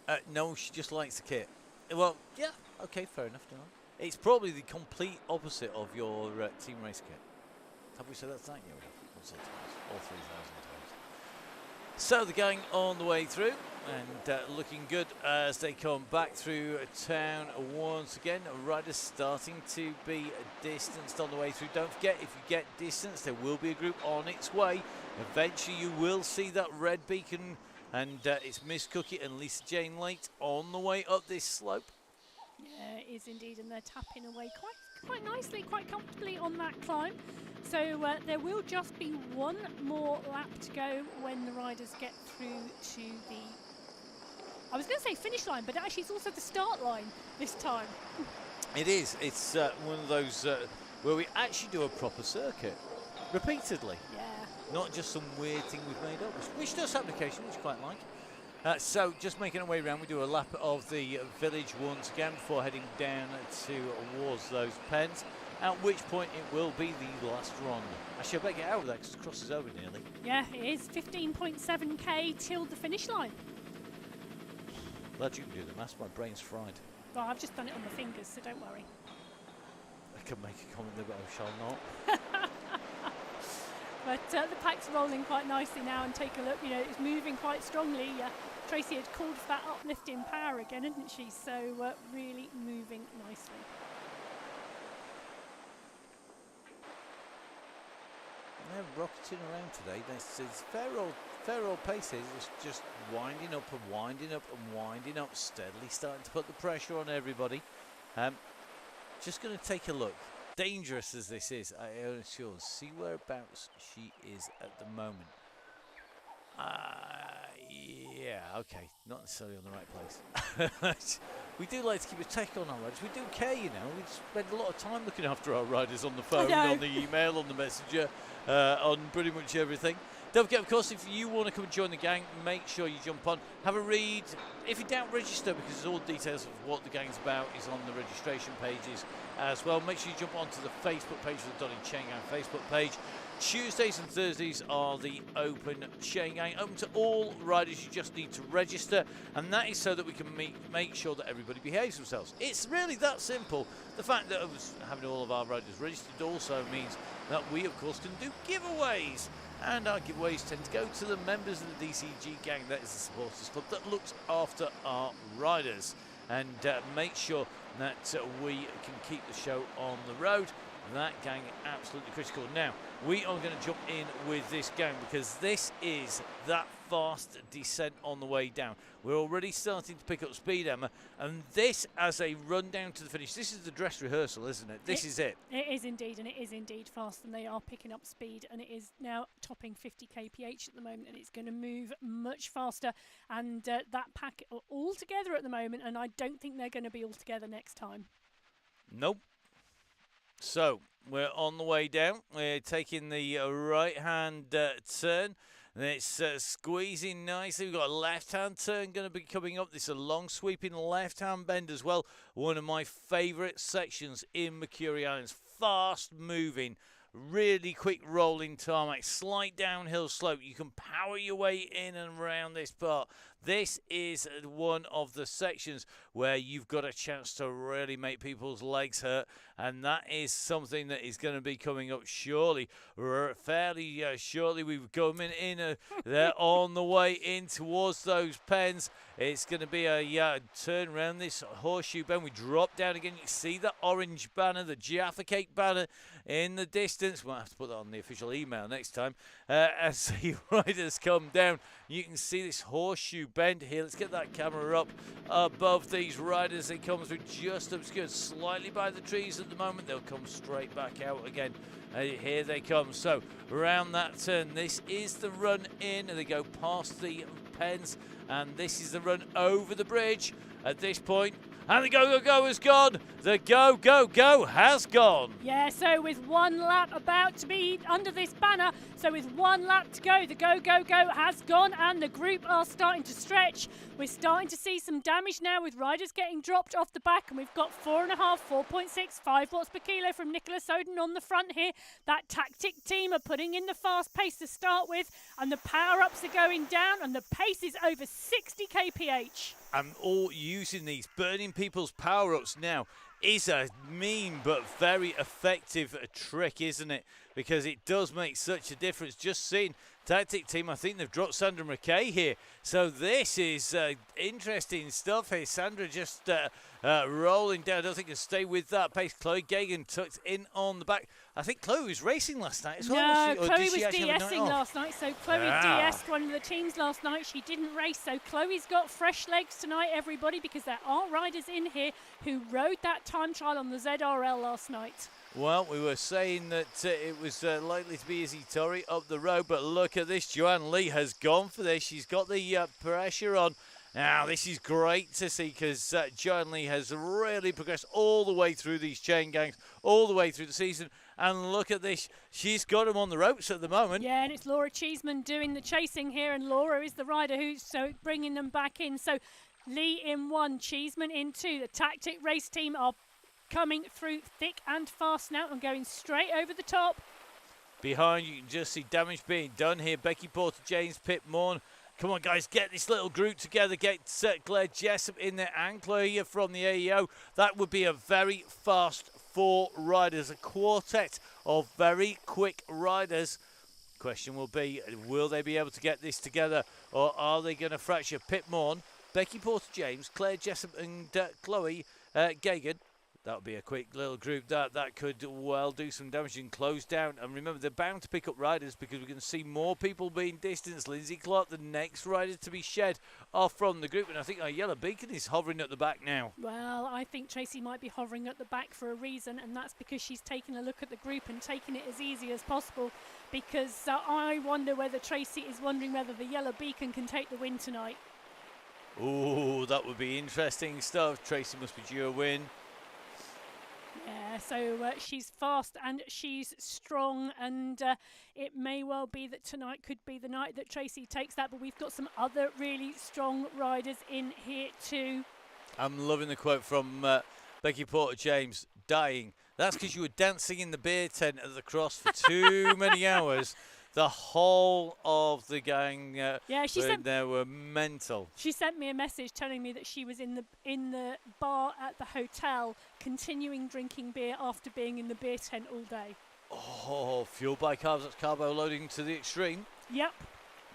Iona. No, she just likes the kit. Well, yeah, okay, fair enough. It's probably the complete opposite of your team race kit. Have we said that tonight? Yeah, we have. All 3,000 times. So the gang on the way through and looking good as they come back through town once again. Riders starting to be distanced on the way through. Don't forget, if you get distanced, there will be a group on its way. Eventually you will see that red beacon And it's Miss Cookie and Lisa Jane late on the way up this slope. Yeah, it is indeed, and they're tapping away quite nicely, quite comfortably on that climb. So there will just be one more lap to go when the riders get through to the, I was going to say finish line, but actually it's also the start line this time. It is. It's one of those where we actually do a proper circuit repeatedly. Yeah. Not just some weird thing we've made up, which does have an occasion, which I quite like. So just making our way around, we do a lap of the village once again before heading down towards those pens, at which point it will be the last run. Actually, I better get out of there because it crosses over nearly. Yeah, it is 15.7k till the finish line. Glad you can do the maths, my brain's fried. Well, I've just done it on my fingers, so don't worry. I can make a comment there, but I shall not. But the pack's rolling quite nicely now, and take a look, you know, it's moving quite strongly. Tracy had called for that uplift in power again, hadn't she? So really moving nicely. They're rocketing around today. There's fair old pace here. It's just winding up and winding up and winding up, steadily starting to put the pressure on everybody. Just going to take a look. Dangerous as this is, I assure. See whereabouts she is at the moment. Yeah, okay, not necessarily on the right place. We do like to keep a check on our riders. We do care, you know. We spend a lot of time looking after our riders on the phone, on the email, on the messenger, on pretty much everything. Don't forget, of course, if you want to come and join the gang, make sure you jump on, have a read. If you don't register, because all details of what the gang's about is on the registration pages as well. Make sure you jump onto the Facebook page of the Donny Chaingang Facebook page. Tuesdays and Thursdays are the open Chaingang, open to all riders. You just need to register, and that is so that we can make sure that everybody behaves themselves. It's really that simple. The fact that having all of our riders registered also means that we, of course, can do giveaways. And our giveaways tend to go to the members of the DCG gang, that is the supporters club that looks after our riders, and make sure that we can keep the show on the road. That gang absolutely critical. Now we are going to jump in with this gang because this is that fast descent on the way down. We're already starting to pick up speed, Emma, and this as a run down to the finish. This is the dress rehearsal, isn't it? This is it. It is indeed, and it is indeed fast, and they are picking up speed, and it is now topping 50 kph at the moment, and it's going to move much faster. And that pack are all together at the moment, and I don't think they're going to be all together next time. Nope. So we're on the way down. We're taking the right-hand turn. And it's squeezing nicely. We've got a left-hand turn going to be coming up. This is a long sweeping left-hand bend as well. One of my favourite sections in Mercury Islands. Fast moving, really quick rolling tarmac, slight downhill slope. You can power your way in and around this part. This is one of the sections where you've got a chance to really make people's legs hurt, and that is something that is going to be coming up surely, fairly shortly. We're coming in there on the way in towards those pens. It's going to be a turn around this horseshoe bend. We drop down again. You see the orange banner, the Jaffa Cake banner in the distance. We'll have to put that on the official email next time. As the riders come down, you can see this horseshoe bend here. Let's get that camera up above these riders. They come through just obscured slightly by the trees at the moment. They'll come straight back out again. Here they come. So around that turn, this is the run in, and they go past the pens, and this is the run over the bridge at this point. And the go has gone. The go has gone. Yeah, so with one lap about to be under this banner, so with one lap to go, the go has gone, and the group are starting to stretch. We're starting to see some damage now with riders getting dropped off the back, and we've got 4.5, 4.6, 5 watts per kilo from Nicholas Oden on the front here. That tactic team are putting in the fast pace to start with, and the power-ups are going down, and the pace is over 60 kph. And all using these, burning people's power-ups now is a mean but very effective trick, isn't it? Because it does make such a difference. Just seeing tactic team, I think they've dropped Sandra McKay here. So this is interesting stuff here. Sandra just rolling down. I don't think he'll stay with that pace. Chloe Gagan tucked in on the back. I think Chloe was racing last night as well. No, Was she? Or Chloe did she was actually have a night DSing off? last night, so Chloe DS'd one of the teams last night. She didn't race, so Chloe's got fresh legs tonight, everybody, because there are riders in here who rode that time trial on the ZRL last night. Well, we were saying that it was likely to be Izzy Torrey up the road, but look at this. Joanne Lee has gone for this. She's got the pressure on. Now, this is great to see because Joanne Lee has really progressed all the way through these chain gangs, all the way through the season. And look at this. She's got him on the ropes at the moment. Yeah, and it's Laura Cheeseman doing the chasing here, and Laura is the rider who's so bringing them back in. So Lee in 1, Cheeseman in 2. The Tactic Race team are coming through thick and fast now and going straight over the top. Behind you can just see damage being done here. Becky Porter, James Pitt, Morn. Come on, guys, get this little group together. Get Claire Jessup in there and Chloe from the AEO. That would be a very fast 4 riders, a quartet of very quick riders. Question will be, will they be able to get this together, or are they going to fracture? Pitt Morn, Becky Porter, James, Claire Jessup and Chloe Gagan. That would be a quick little group that could well do some damage and close down. And remember, they're bound to pick up riders because we're going to see more people being distanced. Lindsay Clark, the next rider to be shed off from the group. And I think our Yellow Beacon is hovering at the back now. Well, I think Tracy might be hovering at the back for a reason, and that's because she's taking a look at the group and taking it as easy as possible. Because I wonder whether Tracy is wondering whether the Yellow Beacon can take the win tonight. Ooh, that would be interesting stuff. Tracy must be due a win. Yeah, so she's fast and she's strong, and it may well be that tonight could be the night that Tracy takes that, but we've got some other really strong riders in here too. I'm loving the quote from Becky Porter James, dying. That's because you were dancing in the beer tent at the cross for too many hours. The whole of the gang were mental. She sent me a message telling me that she was in the bar at the hotel, continuing drinking beer after being in the beer tent all day. Oh, fueled by carbs. That's carbo loading to the extreme. Yep.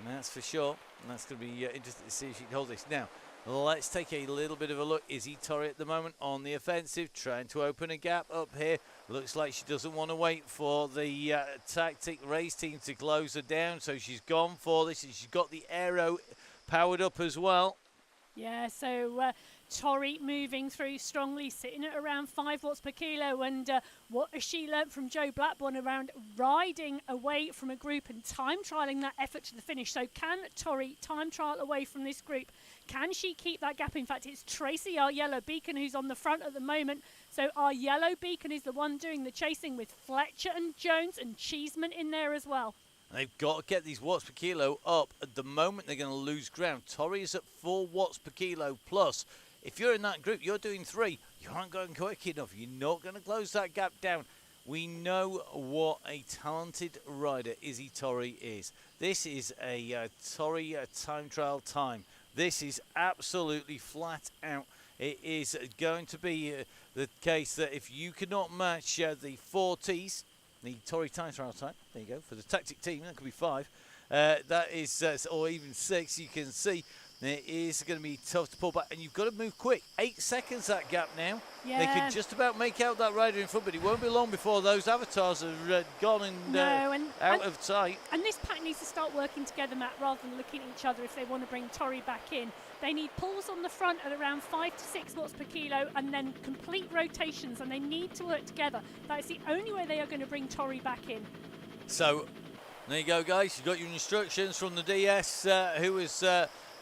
That's for sure. And that's going to be interesting to see if she can hold this. Now, let's take a little bit of a look. Izzy Torrey at the moment on the offensive, trying to open a gap up here. Looks like she doesn't want to wait for the Tactic Race team to close her down, so she's gone for this, and she's got the aero powered up as well. Yeah, so Torrey moving through strongly, sitting at around 5 watts per kilo. And what has she learnt from Joe Blackburn around riding away from a group and time trialling that effort to the finish? So can Torrey time trial away from this group? Can she keep that gap? In fact, it's Tracy, our Yellow Beacon, who's on the front at the moment. So our Yellow Beacon is the one doing the chasing with Fletcher and Jones and Cheeseman in there as well. They've got to get these watts per kilo up. At the moment, they're going to lose ground. Torrey is at 4 watts per kilo plus. If you're in that group, you're doing 3. You aren't going quick enough. You're not going to close that gap down. We know what a talented rider Izzy Torrey is. This is a Torrey time trial time. This is absolutely flat out. It is going to be the case that if you cannot match the 4 Ts, the Torrey time trial time, there you go, for the Tactic team, that could be 5. That is, or even 6, you can see. It is going to be tough to pull back, and you've got to move quick. 8 seconds that gap now. Yeah. They can just about make out that rider in front, but it won't be long before those avatars are gone and out of sight. And this pack needs to start working together, Matt, rather than looking at each other if they want to bring Torrey back in. They need pulls on the front at around 5 to 6 watts per kilo, and then complete rotations, and they need to work together. That is the only way they are going to bring Torrey back in. So, there you go, guys. You've got your instructions from the DS, who is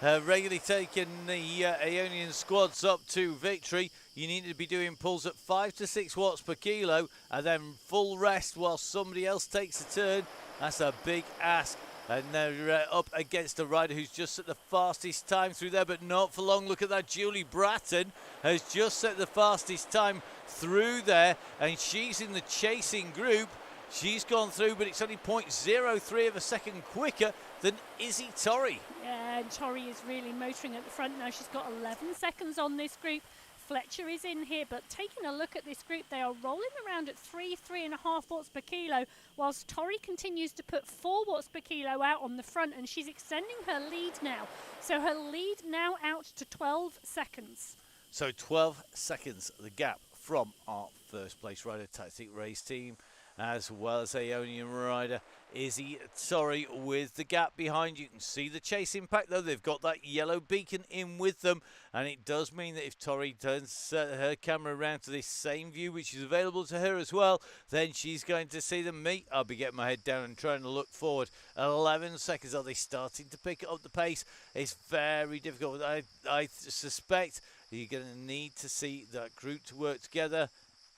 regularly taking the Aeonian squads up to victory. You need to be doing pulls at 5 to 6 watts per kilo, and then full rest while somebody else takes a turn. That's a big ask. And they're up against a rider who's just set the fastest time through there, but not for long. Look at that. Julie Bratton has just set the fastest time through there, and she's in the chasing group. She's gone through, but it's only 0.03 of a second quicker than Izzy Torrey. Yeah, and Torrey is really motoring at the front now. She's got 11 seconds on this group. Fletcher is in here, but taking a look at this group, they are rolling around at 3.5 watts per kilo, whilst Torrey continues to put 4 watts per kilo out on the front, and she's extending her lead now. So her lead now out to 12 seconds. So 12 seconds, the gap from our first place rider, Tactic Race Team, as well as Aeonian rider Izzy Torrey with the gap behind. You can see the chase impact though. They've got that yellow beacon in with them, and it does mean that if Torrey turns her camera around to this same view, which is available to her as well, then she's going to see them. Me, I'll be getting my head down and trying to look forward. 11 seconds. Are they starting to pick up the pace? It's very difficult. I suspect you're going to need to see that group to work together,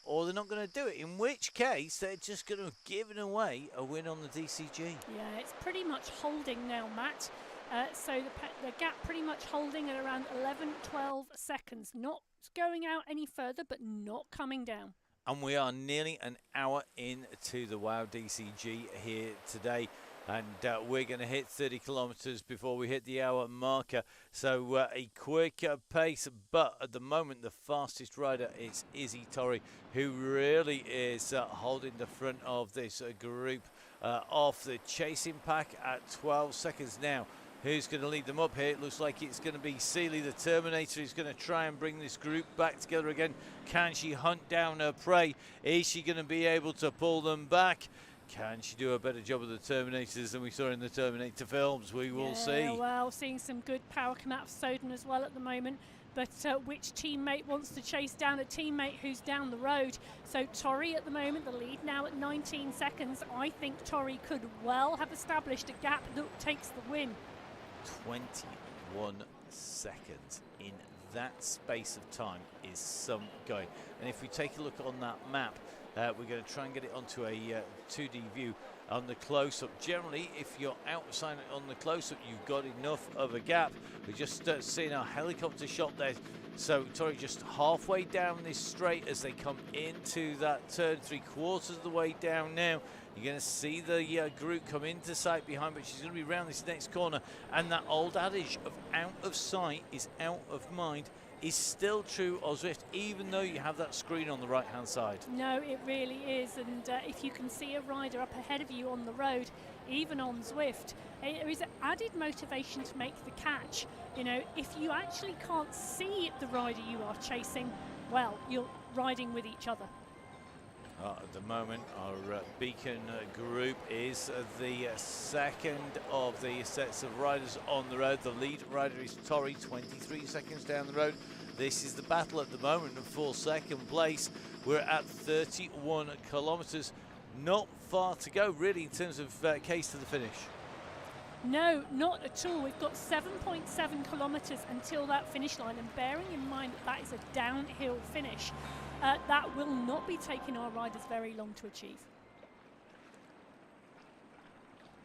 or they're not going to do it, in which case they're just going to have given away a win on the DCG. Yeah, it's pretty much holding now, Matt. So the gap pretty much holding at around 11-12 seconds. Not going out any further, but not coming down. And we are nearly an hour into the WOW DCG here today. And we're going to hit 30 kilometres before we hit the hour marker. So a quick pace, but at the moment the fastest rider is Izzy Torrey, who really is holding the front of this group off the chasing pack at 12 seconds now. Who's going to lead them up here? It looks like it's going to be Seeley, the Terminator, who's going to try and bring this group back together again. Can she hunt down her prey? Is she going to be able to pull them back? Can she do a better job of the Terminators than we saw in the Terminator films? We will see. Well, seeing some good power come out of Soden as well at the moment. But which teammate wants to chase down a teammate who's down the road? So Torrey at the moment, the lead now at 19 seconds. I think Torrey could well have established a gap that takes the win. 21 seconds in that space of time is some going. And if we take a look on that map, we're going to try and get it onto a 2D view on the close-up. Generally, if you're outside on the close-up, you've got enough of a gap. We're just seeing our helicopter shot there. So Torrey just halfway down this straight as they come into that turn, 3/4 of the way down now. You're going to see the group come into sight behind, but she's going to be round this next corner. And that old adage of out of sight is out of mind is still true of Zwift, even though you have that screen on the right-hand side. No, it really is. And if you can see a rider up ahead of you on the road, even on Zwift, there is added motivation to make the catch. You know, if you actually can't see the rider you are chasing, well, you're riding with each other. At the moment, our beacon group is the second of the sets of riders on the road. The lead rider is Torrey, 23 seconds down the road. This is the battle at the moment for second place. We're at 31 kilometres. Not far to go, really, in terms of case to the finish. No, not at all. We've got 7.7 kilometres until that finish line, and bearing in mind that is a downhill finish, that will not be taking our riders very long to achieve.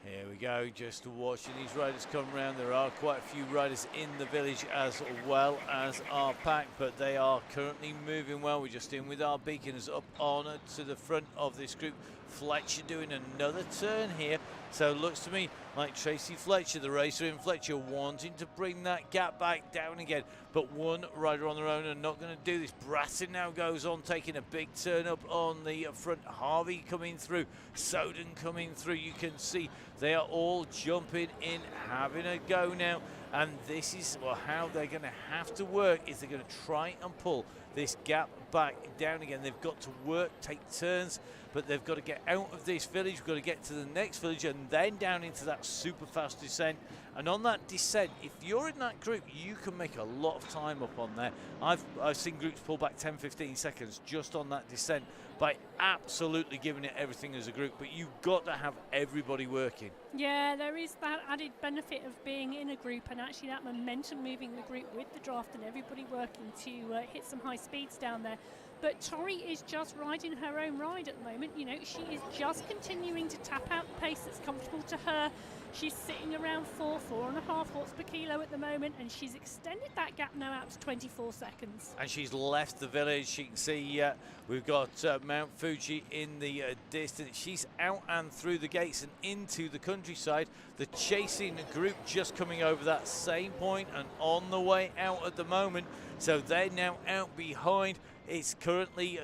Here we go, just watching these riders come around. There are quite a few riders in the village as well as our pack, but they are currently moving well. We're just in with our beacons up on to the front of this group. Fletcher doing another turn here. So it looks to me like Tracy Fletcher, the racer in Fletcher, wanting to bring that gap back down again. But one rider on their own are not going to do this. Brassin now goes on, taking a big turn up on the front. Harvey coming through. Soden coming through. You can see they are all jumping in, having a go now. And this is how they're going to have to work, is they're going to try and pull this gap back down again. They've got to work, take turns, but they've got to get out of this village. We've got to get to the next village and then down into that super fast descent. And on that descent, if you're in that group, you can make a lot of time up on there. I've seen groups pull back 10-15 seconds just on that descent by absolutely giving it everything as a group, but you've got to have everybody working. Yeah, there is that added benefit of being in a group, and actually that momentum moving the group with the draft and everybody working to hit some high speeds down there. But Torrey is just riding her own ride at the moment. You know, she is just continuing to tap out the pace that's comfortable to her. She's sitting around 4.5 watts per kilo at the moment, and she's extended that gap now out to 24 seconds. And she's left the village. You can see we've got Mount Fuji in the distance. She's out and through the gates and into the countryside. The chasing group just coming over that same point and on the way out at the moment. So they're now out behind. It's currently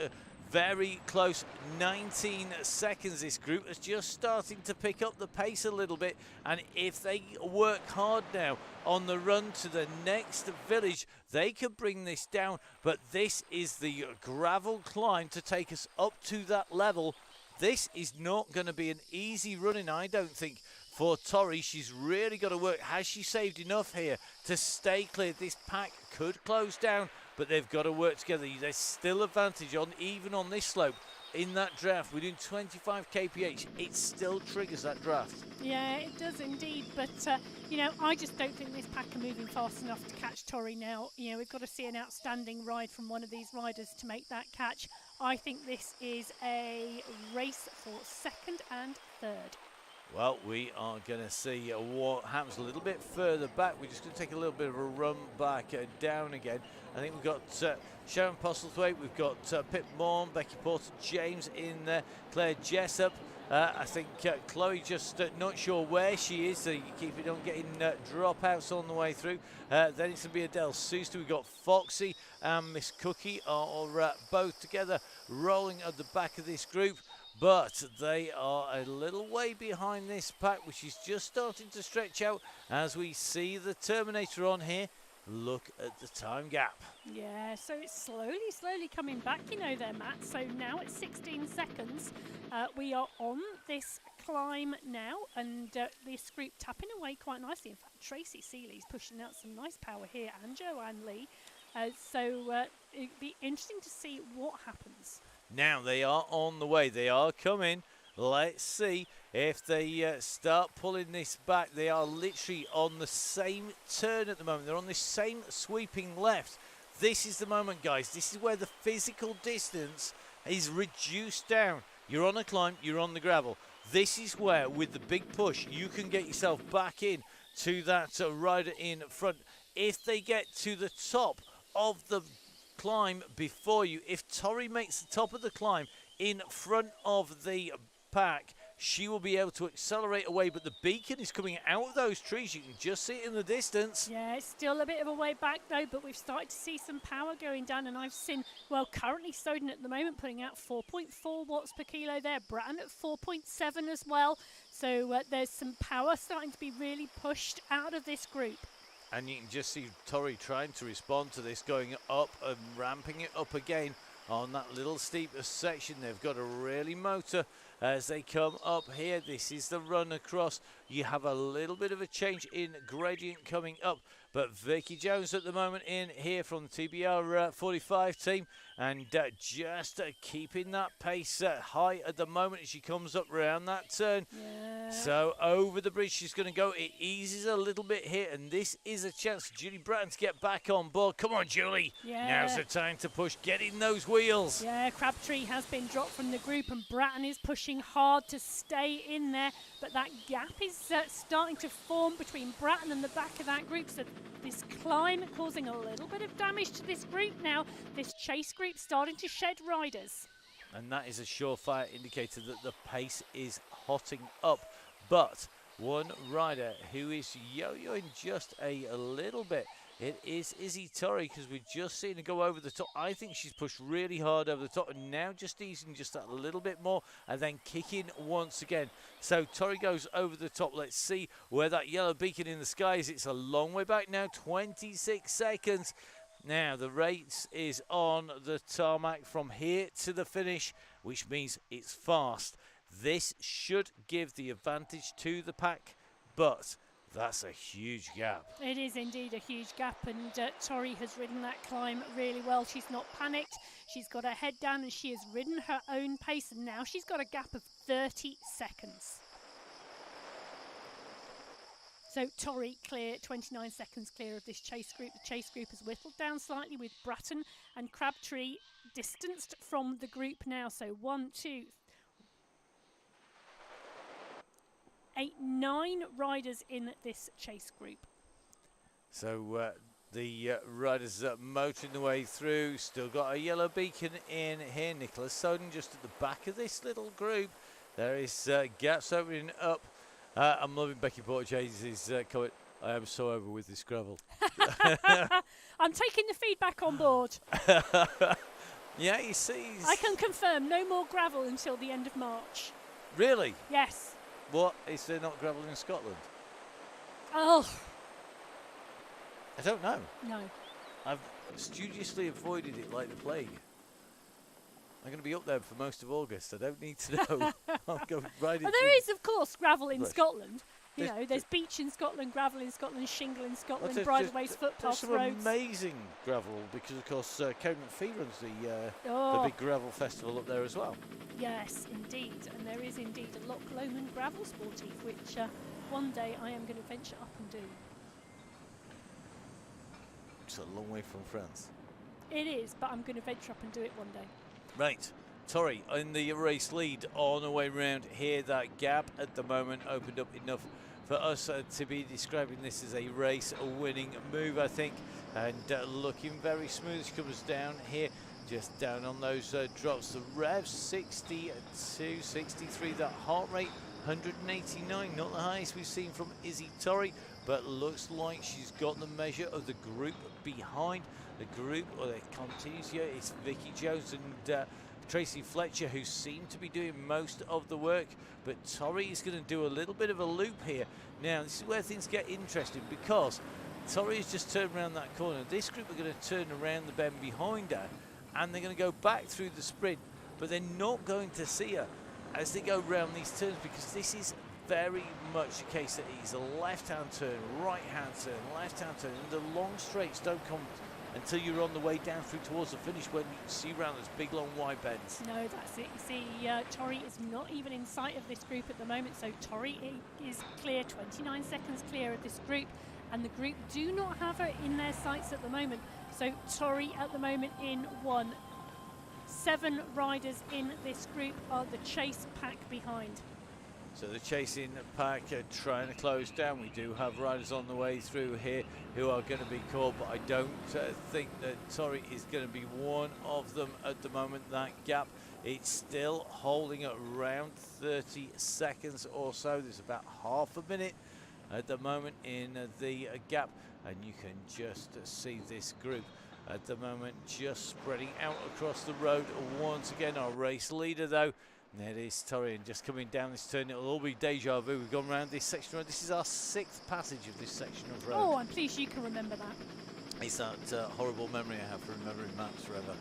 very close, 19 seconds. This group is just starting to pick up the pace a little bit, and if they work hard now on the run to the next village, They could bring this down, but this is the gravel climb to take us up to that level. This is not going to be an easy running, I don't think, for Tori. She's really got to work. Has she saved enough here to stay clear? This pack could close down, but they've got to work together. There's still advantage on even on this slope. In that draft, we're doing 25 kph. It still triggers that draft. Yeah, it does indeed. But, you know, I just don't think this pack are moving fast enough to catch Tori now. You know, we've got to see an outstanding ride from one of these riders to make that catch. I think this is a race for second and third. Well, we are going to see what happens a little bit further back. We're just going to take a little bit of a run back down again. I think we've got Sharon Postlethwaite, we've got Pip Morn, Becky Porter, James in there, Claire Jessup. I think Chloe just not sure where she is, so you keep it on getting dropouts on the way through. Then it's going to be Adele Souster. We've got Foxy and Miss Cookie are both together rolling at the back of this group. But they are a little way behind this pack, which is just starting to stretch out as we see the Terminator on here. Look at the time gap. Yeah, so it's slowly coming back, you know there, Matt. So now it's 16 seconds. We are on this climb now, and this group tapping away quite nicely. In fact, Tracy Seeley's pushing out some nice power here, and Joanne Lee. So it'd be interesting to see what happens. Now they are on the way. They are coming. Let's see if they start pulling this back. They are literally on the same turn at the moment. They're on this same sweeping left. This is the moment, guys. This is where the physical distance is reduced down. You're on a climb, you're on the gravel. This is where, with the big push, you can get yourself back in to that rider in front. If they get to the top of the climb before you, if Tori makes the top of the climb in front of the pack, she will be able to accelerate away, but the beacon is coming out of those trees. You can just see it in the distance. Yeah, it's still a bit of a way back though, but we've started to see some power going down, and I've seen, well, currently Snowden at the moment putting out 4.4 watts per kilo there, Bratton at 4.7 as well, so there's some power starting to be really pushed out of this group. And you can just see Tori trying to respond to this, going up and ramping it up again on that little steeper section. They've got to really motor as they come up here. This is the run across. You have a little bit of a change in gradient coming up, but Vicky Jones at the moment in here from the TBR 45 team, and just keeping that pace high at the moment as she comes up around that turn. Yeah. So over the bridge she's going to go. It eases a little bit here, and this is a chance for Julie Bratton to get back on board. Come on, Julie. Yeah. Now's the time to push. Get in those wheels. Yeah, Crabtree has been dropped from the group, and Bratton is pushing hard to stay in there, but that gap is starting to form between Bratton and the back of that group, so this climb causing a little bit of damage to this group now. This chase group starting to shed riders. And that is a surefire indicator that the pace is hotting up. But one rider who is yo-yoing just a little bit, it is Izzy Tori, because we've just seen her go over the top. I think she's pushed really hard over the top, and now just easing just that little bit more and then kicking once again. So Tori goes over the top. Let's see where that yellow beacon in the sky is. It's a long way back now, 26 seconds. Now the race is on the tarmac from here to the finish, which means it's fast. This should give the advantage to the pack, but that's a huge gap. It is indeed a huge gap, and Tori has ridden that climb really well. She's not panicked. She's got her head down, and she has ridden her own pace, and now she's got a gap of 30 seconds. So Tori clear, 29 seconds clear of this chase group. The chase group has whittled down slightly with Bratton and Crabtree distanced from the group now. So 1, 2, 8, 9 riders in this chase group. So the riders motoring the way through. Still got a yellow beacon in here. Nicholas Soden just at the back of this little group. There is gaps opening up. I'm loving Becky Porter-James's comment. I am so over with this gravel. I'm taking the feedback on board. Yeah, you see. I can confirm no more gravel until the end of March. Really? Yes. What? Is there not gravel in Scotland? Oh. I don't know. No. I've studiously avoided it like the plague. I'm going to be up there for most of August. I don't need to know. I'll go riding. Well, there is, of course, gravel in Bush. Scotland. You There's- know, there's beach in Scotland, gravel in Scotland, shingle in Scotland, there's- bridleways, there's footpaths, some roads. amazing gravel because, of course, Conan Fee runs the Oh, big gravel festival up there as well. yes, indeed. And there is indeed a Loch Lomond gravel sportive, which one day I am going to venture up and do. It's a long way from France. It is, but I'm going to venture up and do it one day. Right. Torry in the race lead on the way round here. That gap at the moment opened up enough for us to be describing this as a race, a winning move, I think. And looking very smooth. She comes down here, just down on those drops. The rev 62, 63. That heart rate 189, not the highest we've seen from Izzy Torry, but looks like she's got the measure of the group behind. The group, or it continues here, it's Vicky Jones and Tracy Fletcher who seem to be doing most of the work, but Torry is going to do a little bit of a loop here. Now, this is where things get interesting because Torry has just turned around that corner. This group are going to turn around the bend behind her and they're going to go back through the sprint, but they're not going to see her as they go round these turns because this is very much a case that it is a left-hand turn, right-hand turn, left-hand turn, and the long straights don't come until you're on the way down through towards the finish when you see around those big long wide bends. No, that's it. You see, Torry is not even in sight of this group at the moment, so Torry is clear, 29 seconds clear of this group, and the group do not have her in their sights at the moment. So Torry at the moment in one. 7 riders in this group are the chase pack behind. So the chasing pack trying to close down. We do have riders on the way through here who are going to be caught, but I don't think that Torry is going to be one of them at the moment. That gap, it's still holding at around 30 seconds or so. There's about half a minute at the moment in the gap, and you can just see this group at the moment just spreading out across the road once again. Our race leader though, there it is, Torry, and just coming down this turn, it'll all be deja vu. We've gone around this section of road. This is our 6th passage of this section of road. Oh, I'm pleased you can remember that. It's that horrible memory I have for remembering maps forever.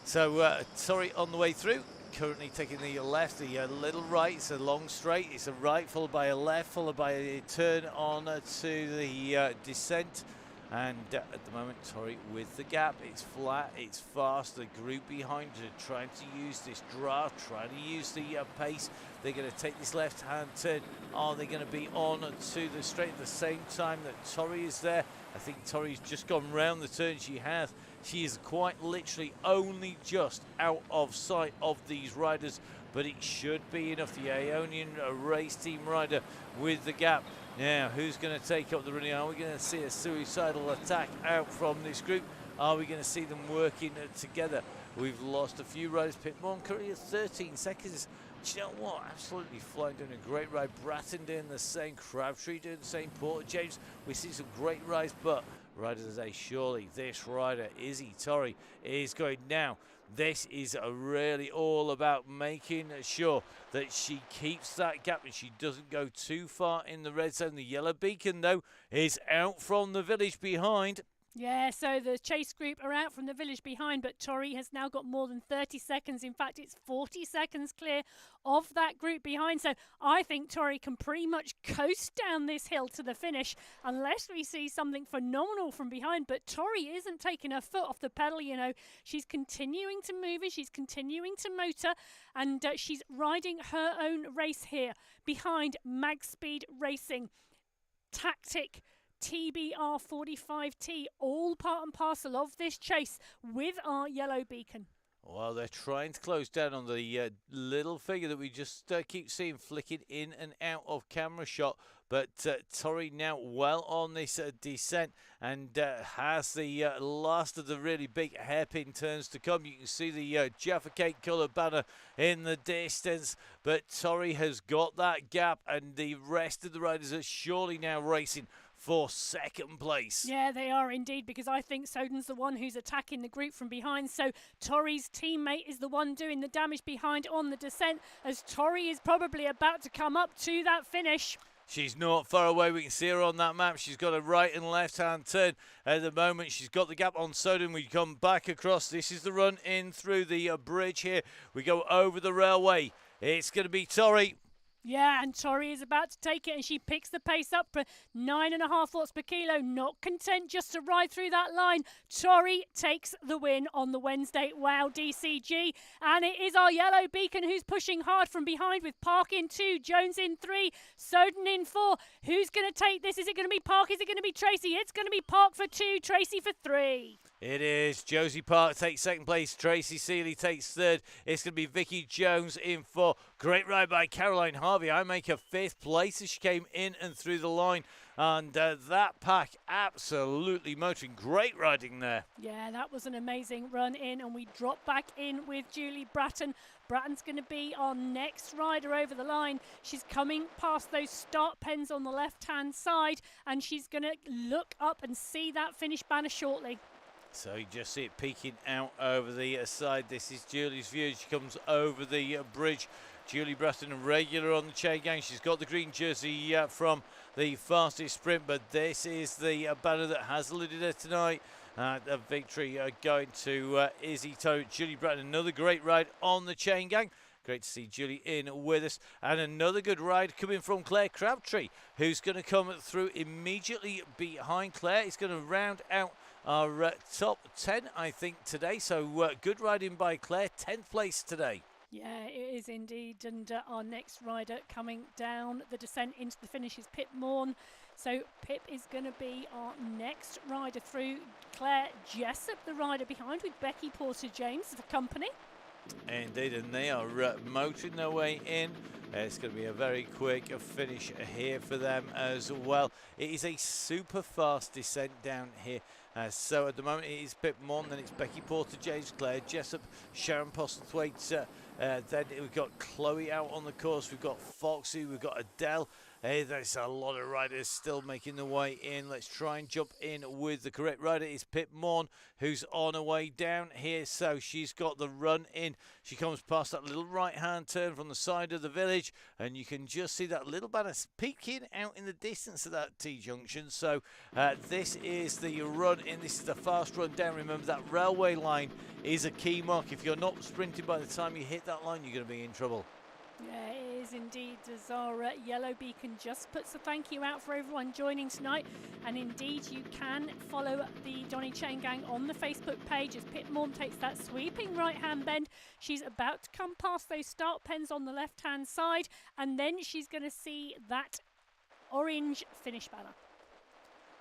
So Torry on the way through, currently taking the left, the little right. It's a long straight, it's a right followed by a left, followed by a turn on to the descent. And at the moment, Torry with the gap. It's flat, it's fast. The group behind her trying to use this draft, trying to use the pace. They're going to take this left-hand turn. Are they going to be on to the straight at the same time that Torry is there? I think Torry's just gone round the turn she has. She is quite literally only just out of sight of these riders, but it should be enough. The Ionian race team rider with the gap. Now, who's going to take up the running? Are we going to see a suicidal attack out from this group? Are we going to see them working together? We've lost a few riders. Pitmore currently at 13 seconds. Do you know what? Absolutely flying, doing a great ride. Bratton doing the same. Crabtree doing the same. Porter James, we see some great rides, but riders say surely this rider, Izzy Torry, is going now. This is really all about making sure that she keeps that gap and she doesn't go too far in the red zone. The yellow beacon, though, is out from the village behind. Yeah, so the chase group are out from the village behind, but Torry has now got more than 30 seconds. In fact, it's 40 seconds clear of that group behind. So I think Torry can pretty much coast down this hill to the finish unless we see something phenomenal from behind. But Torry isn't taking her foot off the pedal, you know. She's continuing to move and she's continuing to motor, and she's riding her own race here behind Mag Speed Racing. Tactic TBR 45T, all part and parcel of this chase with our yellow beacon. Well, they're trying to close down on the little figure that we just keep seeing flicking in and out of camera shot. But Torry now well on this descent and has the last of the really big hairpin turns to come. You can see the Jaffa Cake coloured banner in the distance. But Torry has got that gap and the rest of the riders are surely now racing for second place. Yeah, they are indeed, because I think Soden's the one who's attacking the group from behind. So Torry's teammate is the one doing the damage behind on the descent, as Torry is probably about to come up to that finish. She's not far away. We can see her on that map. She's got a right and left hand turn at the moment. She's got the gap on Soden. We come back across. This is the run in through the bridge here. We go over the railway. It's going to be Tori. Yeah, and Tori is about to take it, and she picks the pace up for 9.5 watts per kilo. Not content just to ride through that line. Tori takes the win on the Wednesday Wow DCG, and it is our yellow beacon who's pushing hard from behind with Park in 2, Jones in 3, Soden in 4. Who's going to take this? Is it going to be Park? Is it going to be Tracy? It's going to be Park for 2, Tracy for 3. It is. Josie Park takes second place. Tracy Seeley takes third. It's going to be Vicky Jones in 4. Great ride by Caroline Harvey. I make her 5th place as she came in and through the line. And that pack absolutely motoring. Great riding there. Yeah, that was an amazing run in, and we drop back in with Julie Bratton. Bratton's going to be our next rider over the line. She's coming past those start pens on the left-hand side, and she's going to look up and see that finish banner shortly. So you just see it peeking out over the side. This is Julie's view. She comes over the bridge. Julie Bratton, regular on the Chaingang. She's got the green jersey from the fastest sprint, but this is the banner that has eluded her tonight. The victory going to Izzy Tote. Julie Bratton, another great ride on the Chaingang. Great to see Julie in with us. And another good ride coming from Claire Crabtree, who's going to come through immediately behind Claire. It's going to round out our top 10, I think, today. So good riding by Claire, 10th place today. Yeah, it is indeed. And our next rider coming down the descent into the finish is Pip Morn. So Pip is going to be our next rider through. Claire Jessup, the rider behind, with Becky Porter-James for company. Indeed, and they are motoring their way in. It's going to be a very quick finish here for them as well. It is a super fast descent down here. So at the moment it is Pip Morn, then it's Becky Porter-James, Claire Jessup, Sharon Postlethwaite. Then we've got Chloe out on the course. We've got Foxy, we've got Adele. There's a lot of riders still making their way in. Let's try and jump in with the correct rider. It's Pip Morn, who's on her way down here. So she's got the run in. She comes past that little right-hand turn from the side of the village, and you can just see that little banner peeking out in the distance of that T-junction. So this is the run in. This is the fast run down. Remember, that railway line is a key mark. If you're not sprinting by the time you hit that line, you're going to be in trouble. Yeah, it is indeed. As our yellow beacon just puts a thank you out for everyone joining tonight. And indeed, you can follow the Donny Chaingang on the Facebook page as Pip Morn takes that sweeping right-hand bend. She's about to come past those start pens on the left-hand side, and then she's going to see that orange finish banner.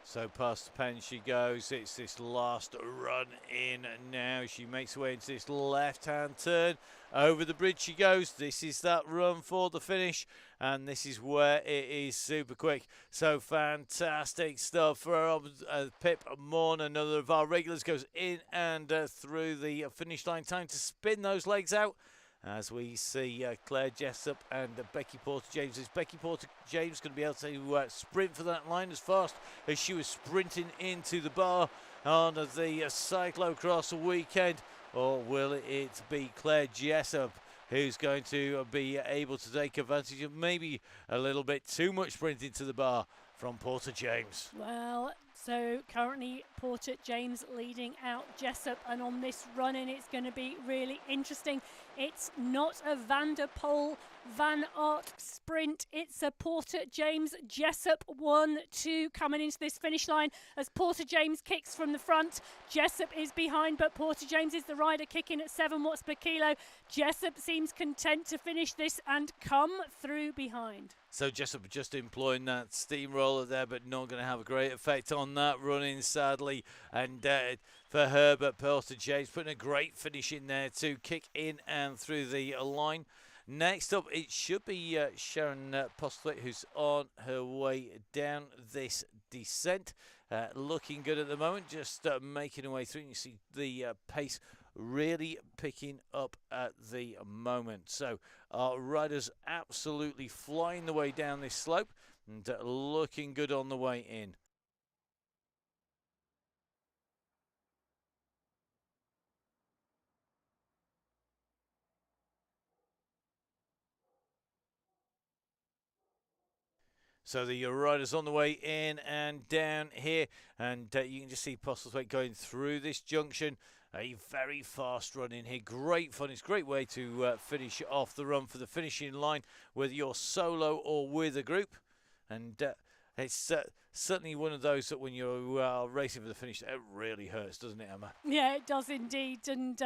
So past the pen she goes. It's this last run in now. She makes her way into this left-hand turn. Over the bridge she goes. This is that run for the finish. And this is where it is super quick. So fantastic stuff for Pip Morn. Another of our regulars goes in and through the finish line. Time to spin those legs out. As we see Claire Jessup and Becky Porter-James. Is Becky Porter-James going to be able to sprint for that line as fast as she was sprinting into the bar on the cyclocross weekend? Or will it be Claire Jessup who's going to be able to take advantage of maybe a little bit too much sprinting to the bar from Porter-James? Well, so currently Porter-James leading out Jessup, and on this run-in it's going to be really interesting. It's not a Van der Poel Van Aert sprint. It's a Porter-James Jessup 1-2 coming into this finish line as Porter-James kicks from the front. Jessup is behind, but Porter-James is the rider kicking at 7 watts per kilo. Jessup seems content to finish this and come through behind. So Jessup just employing that steamroller there, but not going to have a great effect on that run-in, sadly. And for her, but Porter-James putting a great finish in there to kick in and through the line. Next up, it should be Sharon Postlethwaite, who's on her way down this descent. Looking good at the moment, just making her way through. And you see the pace really picking up at the moment. So our riders absolutely flying the way down this slope and looking good on the way in. So the riders on the way in and down here, and you can just see Postlethwaite going through this junction. A very fast run in here, great fun. It's a great way to finish off the run for the finishing line, whether you're solo or with a group. And it's certainly one of those that when you're racing for the finish, it really hurts, doesn't it, Emma? Yeah, it does indeed. And,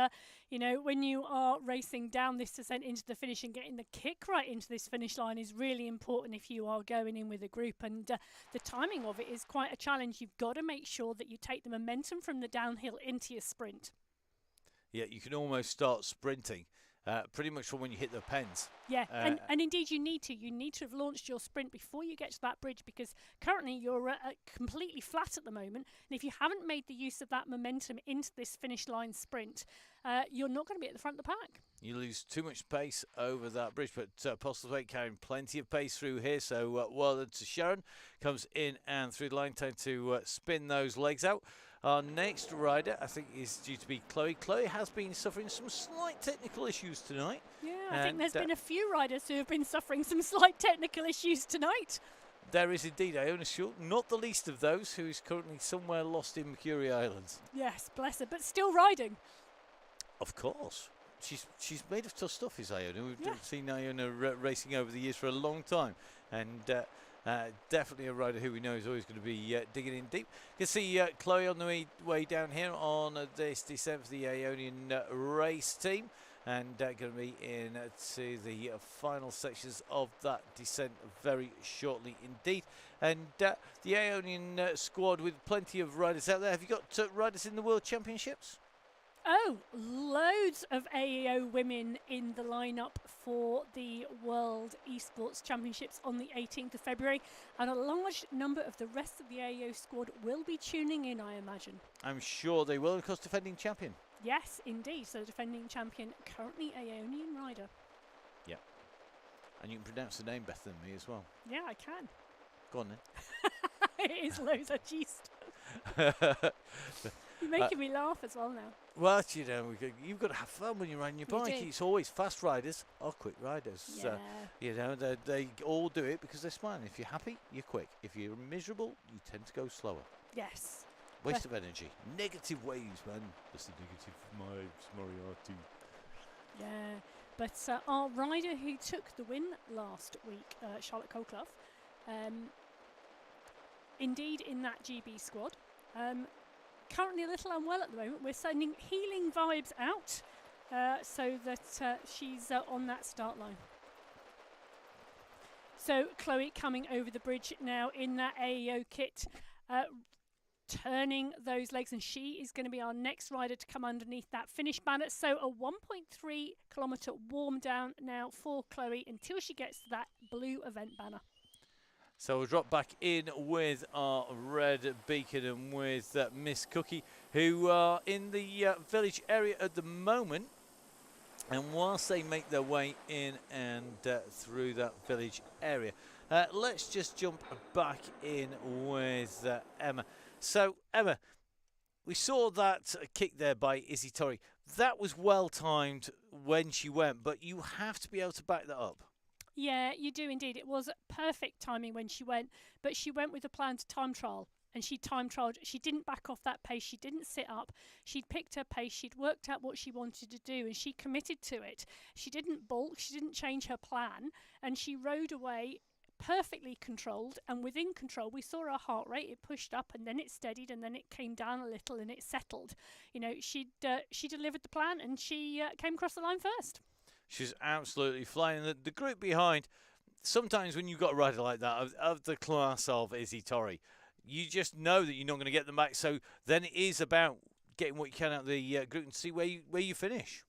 when you are racing down this descent into the finish and getting the kick right into this finish line is really important if you are going in with a group. And the timing of it is quite a challenge. You've got to make sure that you take the momentum from the downhill into your sprint. Yeah, you can almost start sprinting pretty much from when you hit the pens. Yeah, and indeed you need to. You need to have launched your sprint before you get to that bridge, because currently you're completely flat at the moment. And if you haven't made the use of that momentum into this finish line sprint, you're not going to be at the front of the pack. You lose too much pace over that bridge, but Postlethwaite carrying plenty of pace through here, so well done to Sharon. Comes in and through the line, time to spin those legs out. Our next rider, I think, is due to be Chloe. Chloe has been suffering some slight technical issues tonight. Yeah, I think there's been a few riders who have been suffering some slight technical issues tonight. There is indeed, Iona Schultz, not the least of those, who is currently somewhere lost in Mercury Islands. Yes, bless her, but still riding. Of course. She's made of tough stuff, is Iona. We've seen Iona racing over the years for a long time. And definitely a rider who we know is always going to be digging in deep. You can see Chloe on the way down here on this descent for the Ionian race team. And going to be in to the final sections of that descent very shortly indeed. And the Ionian squad with plenty of riders out there. Have you got riders in the World Championships? Oh, loads of AEO women in the lineup for the World Esports Championships on the 18th of February. And a large number of the rest of the AEO squad will be tuning in, I imagine. I'm sure they will, of course, defending champion. Yes, indeed. So defending champion, currently Aeonian rider. Yeah. And you can pronounce the name better than me as well. Yeah, I can. Go on then. It is Loza Gist. You're making me laugh as well now. Well, you've got to have fun when you're riding your bike. It's always fast riders or quick riders. Yeah. They all do it because they're smiling. If you're happy, you're quick. If you're miserable, you tend to go slower. Yes. Waste of energy. Negative waves, man. That's the negative vibes, Moriarty. Yeah. But our rider who took the win last week, Charlotte Colclough, indeed in that GB squad, currently a little unwell at the moment. We're sending healing vibes out so that she's on that start line. So Chloe coming over the bridge now in that AEO kit, turning those legs, and she is going to be our next rider to come underneath that finish banner. So a 1.3 kilometre warm down now for Chloe until she gets to that blue event banner. So we'll drop back in with our red beacon and with Miss Cookie, who are in the village area at the moment. And whilst they make their way in and through that village area, let's just jump back in with Emma. So, Emma, we saw that kick there by Izzy Torrey. That was well timed when she went, but you have to be able to back that up. Yeah, you do indeed. It was perfect timing when she went, but she went with a plan to time trial, and she time trialed. She didn't back off that pace. She didn't sit up. She'd picked her pace. She'd worked out what she wanted to do, and she committed to it. She didn't balk. She didn't change her plan, and she rode away perfectly controlled and within control. We saw her heart rate. It pushed up, and then it steadied, and then it came down a little, and it settled. You know, she delivered the plan, and she came across the line first. She's absolutely flying. The group behind, sometimes when you've got a rider like that, of the class of Izzy Torrey, you just know that you're not going to get them back. So then it is about getting what you can out of the group and see where you finish.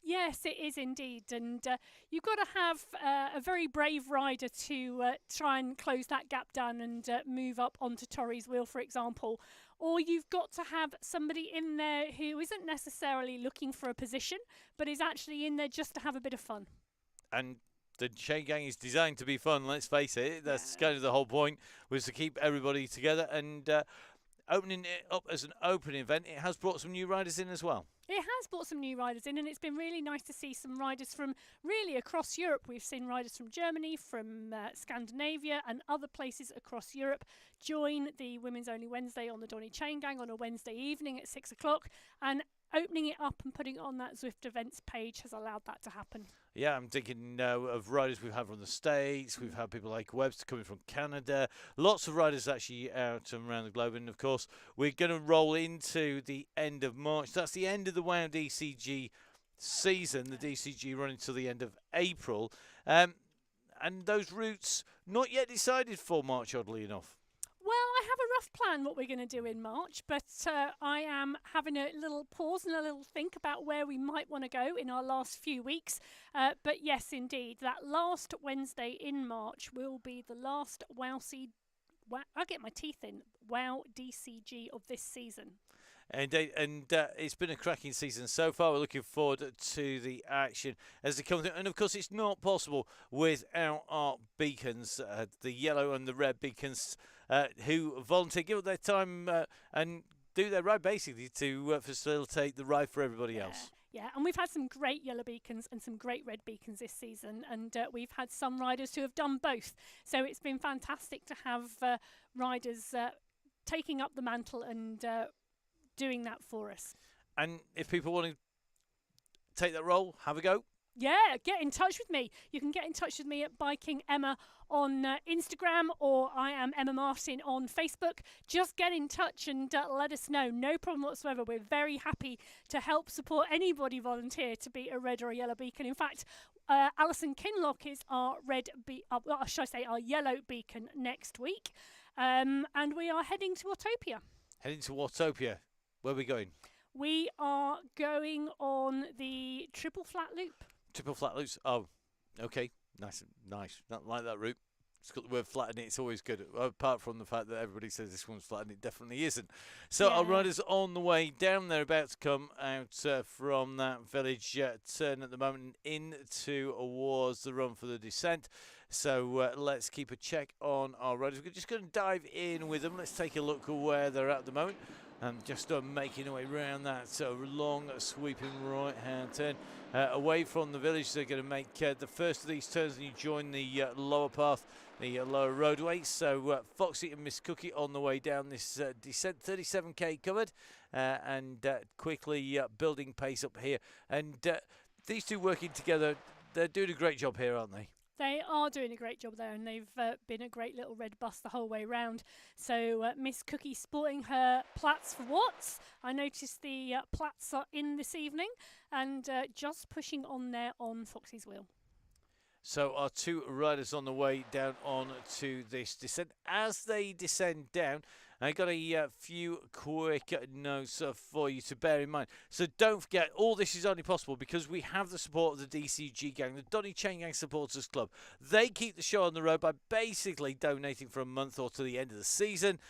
Yes, it is indeed. And you've got to have a very brave rider to try and close that gap down and move up onto Torrey's wheel, for example. Or you've got to have somebody in there who isn't necessarily looking for a position, but is actually in there just to have a bit of fun. And the Chaingang is designed to be fun, let's face it. That's kind of the whole point, was to keep everybody together. And opening it up as an open event, it has brought some new riders in as well. It has brought some new riders in, and it's been really nice to see some riders from really across Europe. We've seen riders from Germany, from Scandinavia, and other places across Europe join the Women's Only Wednesday on the Donny Chaingang on a Wednesday evening at 6 o'clock. And opening it up and putting it on that Zwift events page has allowed that to happen. Yeah, I'm thinking of riders we've had from the States. We've had people like Webster coming from Canada. Lots of riders actually out and around the globe. And, of course, we're going to roll into the end of March. That's the end of the WOW DCG season, the DCG running till the end of April. And those routes not yet decided for March, oddly enough. Well, I have a rough plan what we're going to do in March, but I am having a little pause and a little think about where we might want to go in our last few weeks. But yes, indeed, that last Wednesday in March will be the last I get my teeth in, WOW DCG of this season. And it's been a cracking season so far. We're looking forward to the action as they come through. And, of course, it's not possible without our beacons, the yellow and the red beacons, who volunteer, give up their time and do their ride, basically, to facilitate the ride for everybody else. Yeah, and we've had some great yellow beacons and some great red beacons this season, and we've had some riders who have done both. So it's been fantastic to have riders taking up the mantle and doing that for us. And if people want to take that role, have a go. Yeah, get in touch with me. You can get in touch with me at Biking Emma on Instagram, or I am Emma Martin on Facebook. Just get in touch and let us know. No problem whatsoever. We're very happy to help support anybody volunteer to be a red or a yellow beacon. In fact, Alison Kinlock is our our yellow beacon next week, and we are heading to Autopia. Heading to Autopia. Where are we going? We are going on the triple flat loop. Triple flat loops. Oh, okay. Nice. Not like that route. It's got the word flat in it. It's always good. Apart from the fact that everybody says this one's flat and it definitely isn't. So our riders on the way down. They're about to come out from that village turn at the moment into towards the run for the descent. So let's keep a check on our riders. We're just going to dive in with them. Let's take a look at where they're at the moment. And just making our way around that long sweeping right hand turn away from the village. They're going to make the first of these turns, and you join the lower path, the lower roadway. So Foxy and Miss Cookie on the way down this descent, 37k covered, and quickly building pace up here. And these two working together, they're doing a great job here, aren't they? They are doing a great job there, and they've been a great little red bus the whole way round. So Miss Cookie sporting her plaits for Watts. I noticed the plaits are in this evening, and just pushing on there on Foxy's wheel. So our two riders on the way down on to this descent. As they descend down, I got a few quick notes for you to bear in mind. So don't forget, all this is only possible because we have the support of the DCG gang, the Donny Chaingang Supporters Club. They keep the show on the road by basically donating for a month or to the end of the season.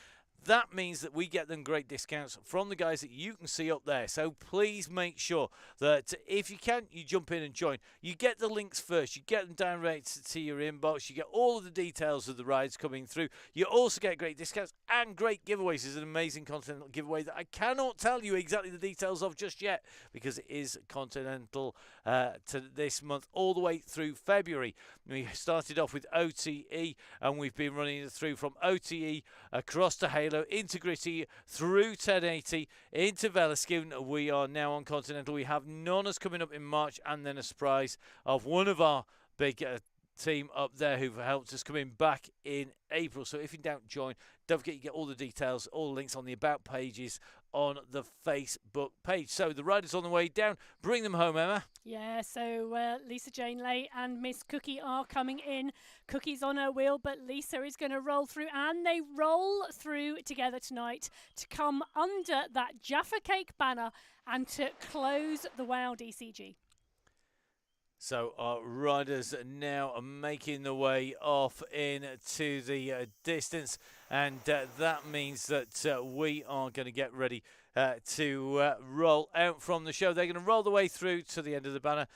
That means that we get them great discounts from the guys that you can see up there. So please make sure that if you can, you jump in and join. You get the links first. You get them directed to your inbox. You get all of the details of the rides coming through. You also get great discounts and great giveaways. There's an amazing continental giveaway that I cannot tell you exactly the details of just yet because it is continental to this month all the way through February. We started off with OTE and we've been running it through from OTE across to Halo, into Gritty, through 1080, into Velasquez. We are now on Continental. We have Nonnas coming up in March, and then a surprise of one of our big team up there who've helped us coming back in April. So if in doubt, join. Don't forget you get all the details, all the links on the About pages on the Facebook page. So the riders on the way down, bring them home, Emma. Yeah, so Lisa Jane Lay and Miss Cookie are coming in. Cookie's on her wheel, but Lisa is going to roll through, and they roll through together tonight to come under that Jaffa Cake banner and to close the WOW DCG. So our riders now are making the way off into the distance, and that means that we are going to get ready to roll out from the show. They're going to roll the way through to the end of the banner.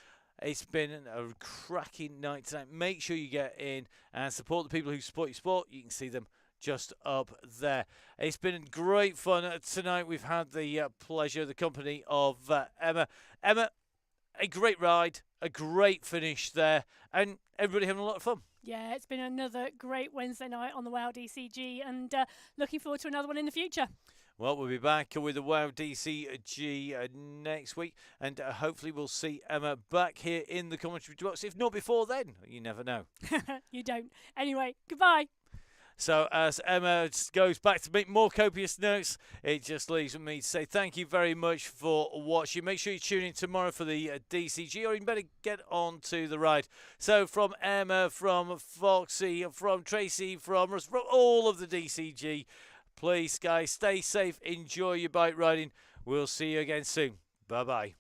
It's been a cracking night tonight. Make sure you get in and support the people who support your sport. You can see them just up there. It's been great fun tonight. We've had the pleasure, the company of Emma. Emma, a great ride, a great finish there, and everybody having a lot of fun. Yeah, it's been another great Wednesday night on the WOW DCG, and looking forward to another one in the future. Well, we'll be back with the WOW DCG next week, and hopefully we'll see Emma back here in the commentary box. If not before then, you never know. You don't. Anyway, goodbye. So as Emma goes back to make more copious notes, it just leaves me to say thank you very much for watching. Make sure you tune in tomorrow for the DCG, or even better, get on to the ride. So from Emma, from Foxy, from Tracy, from us, from all of the DCG, please, guys, stay safe, enjoy your bike riding. We'll see you again soon. Bye-bye.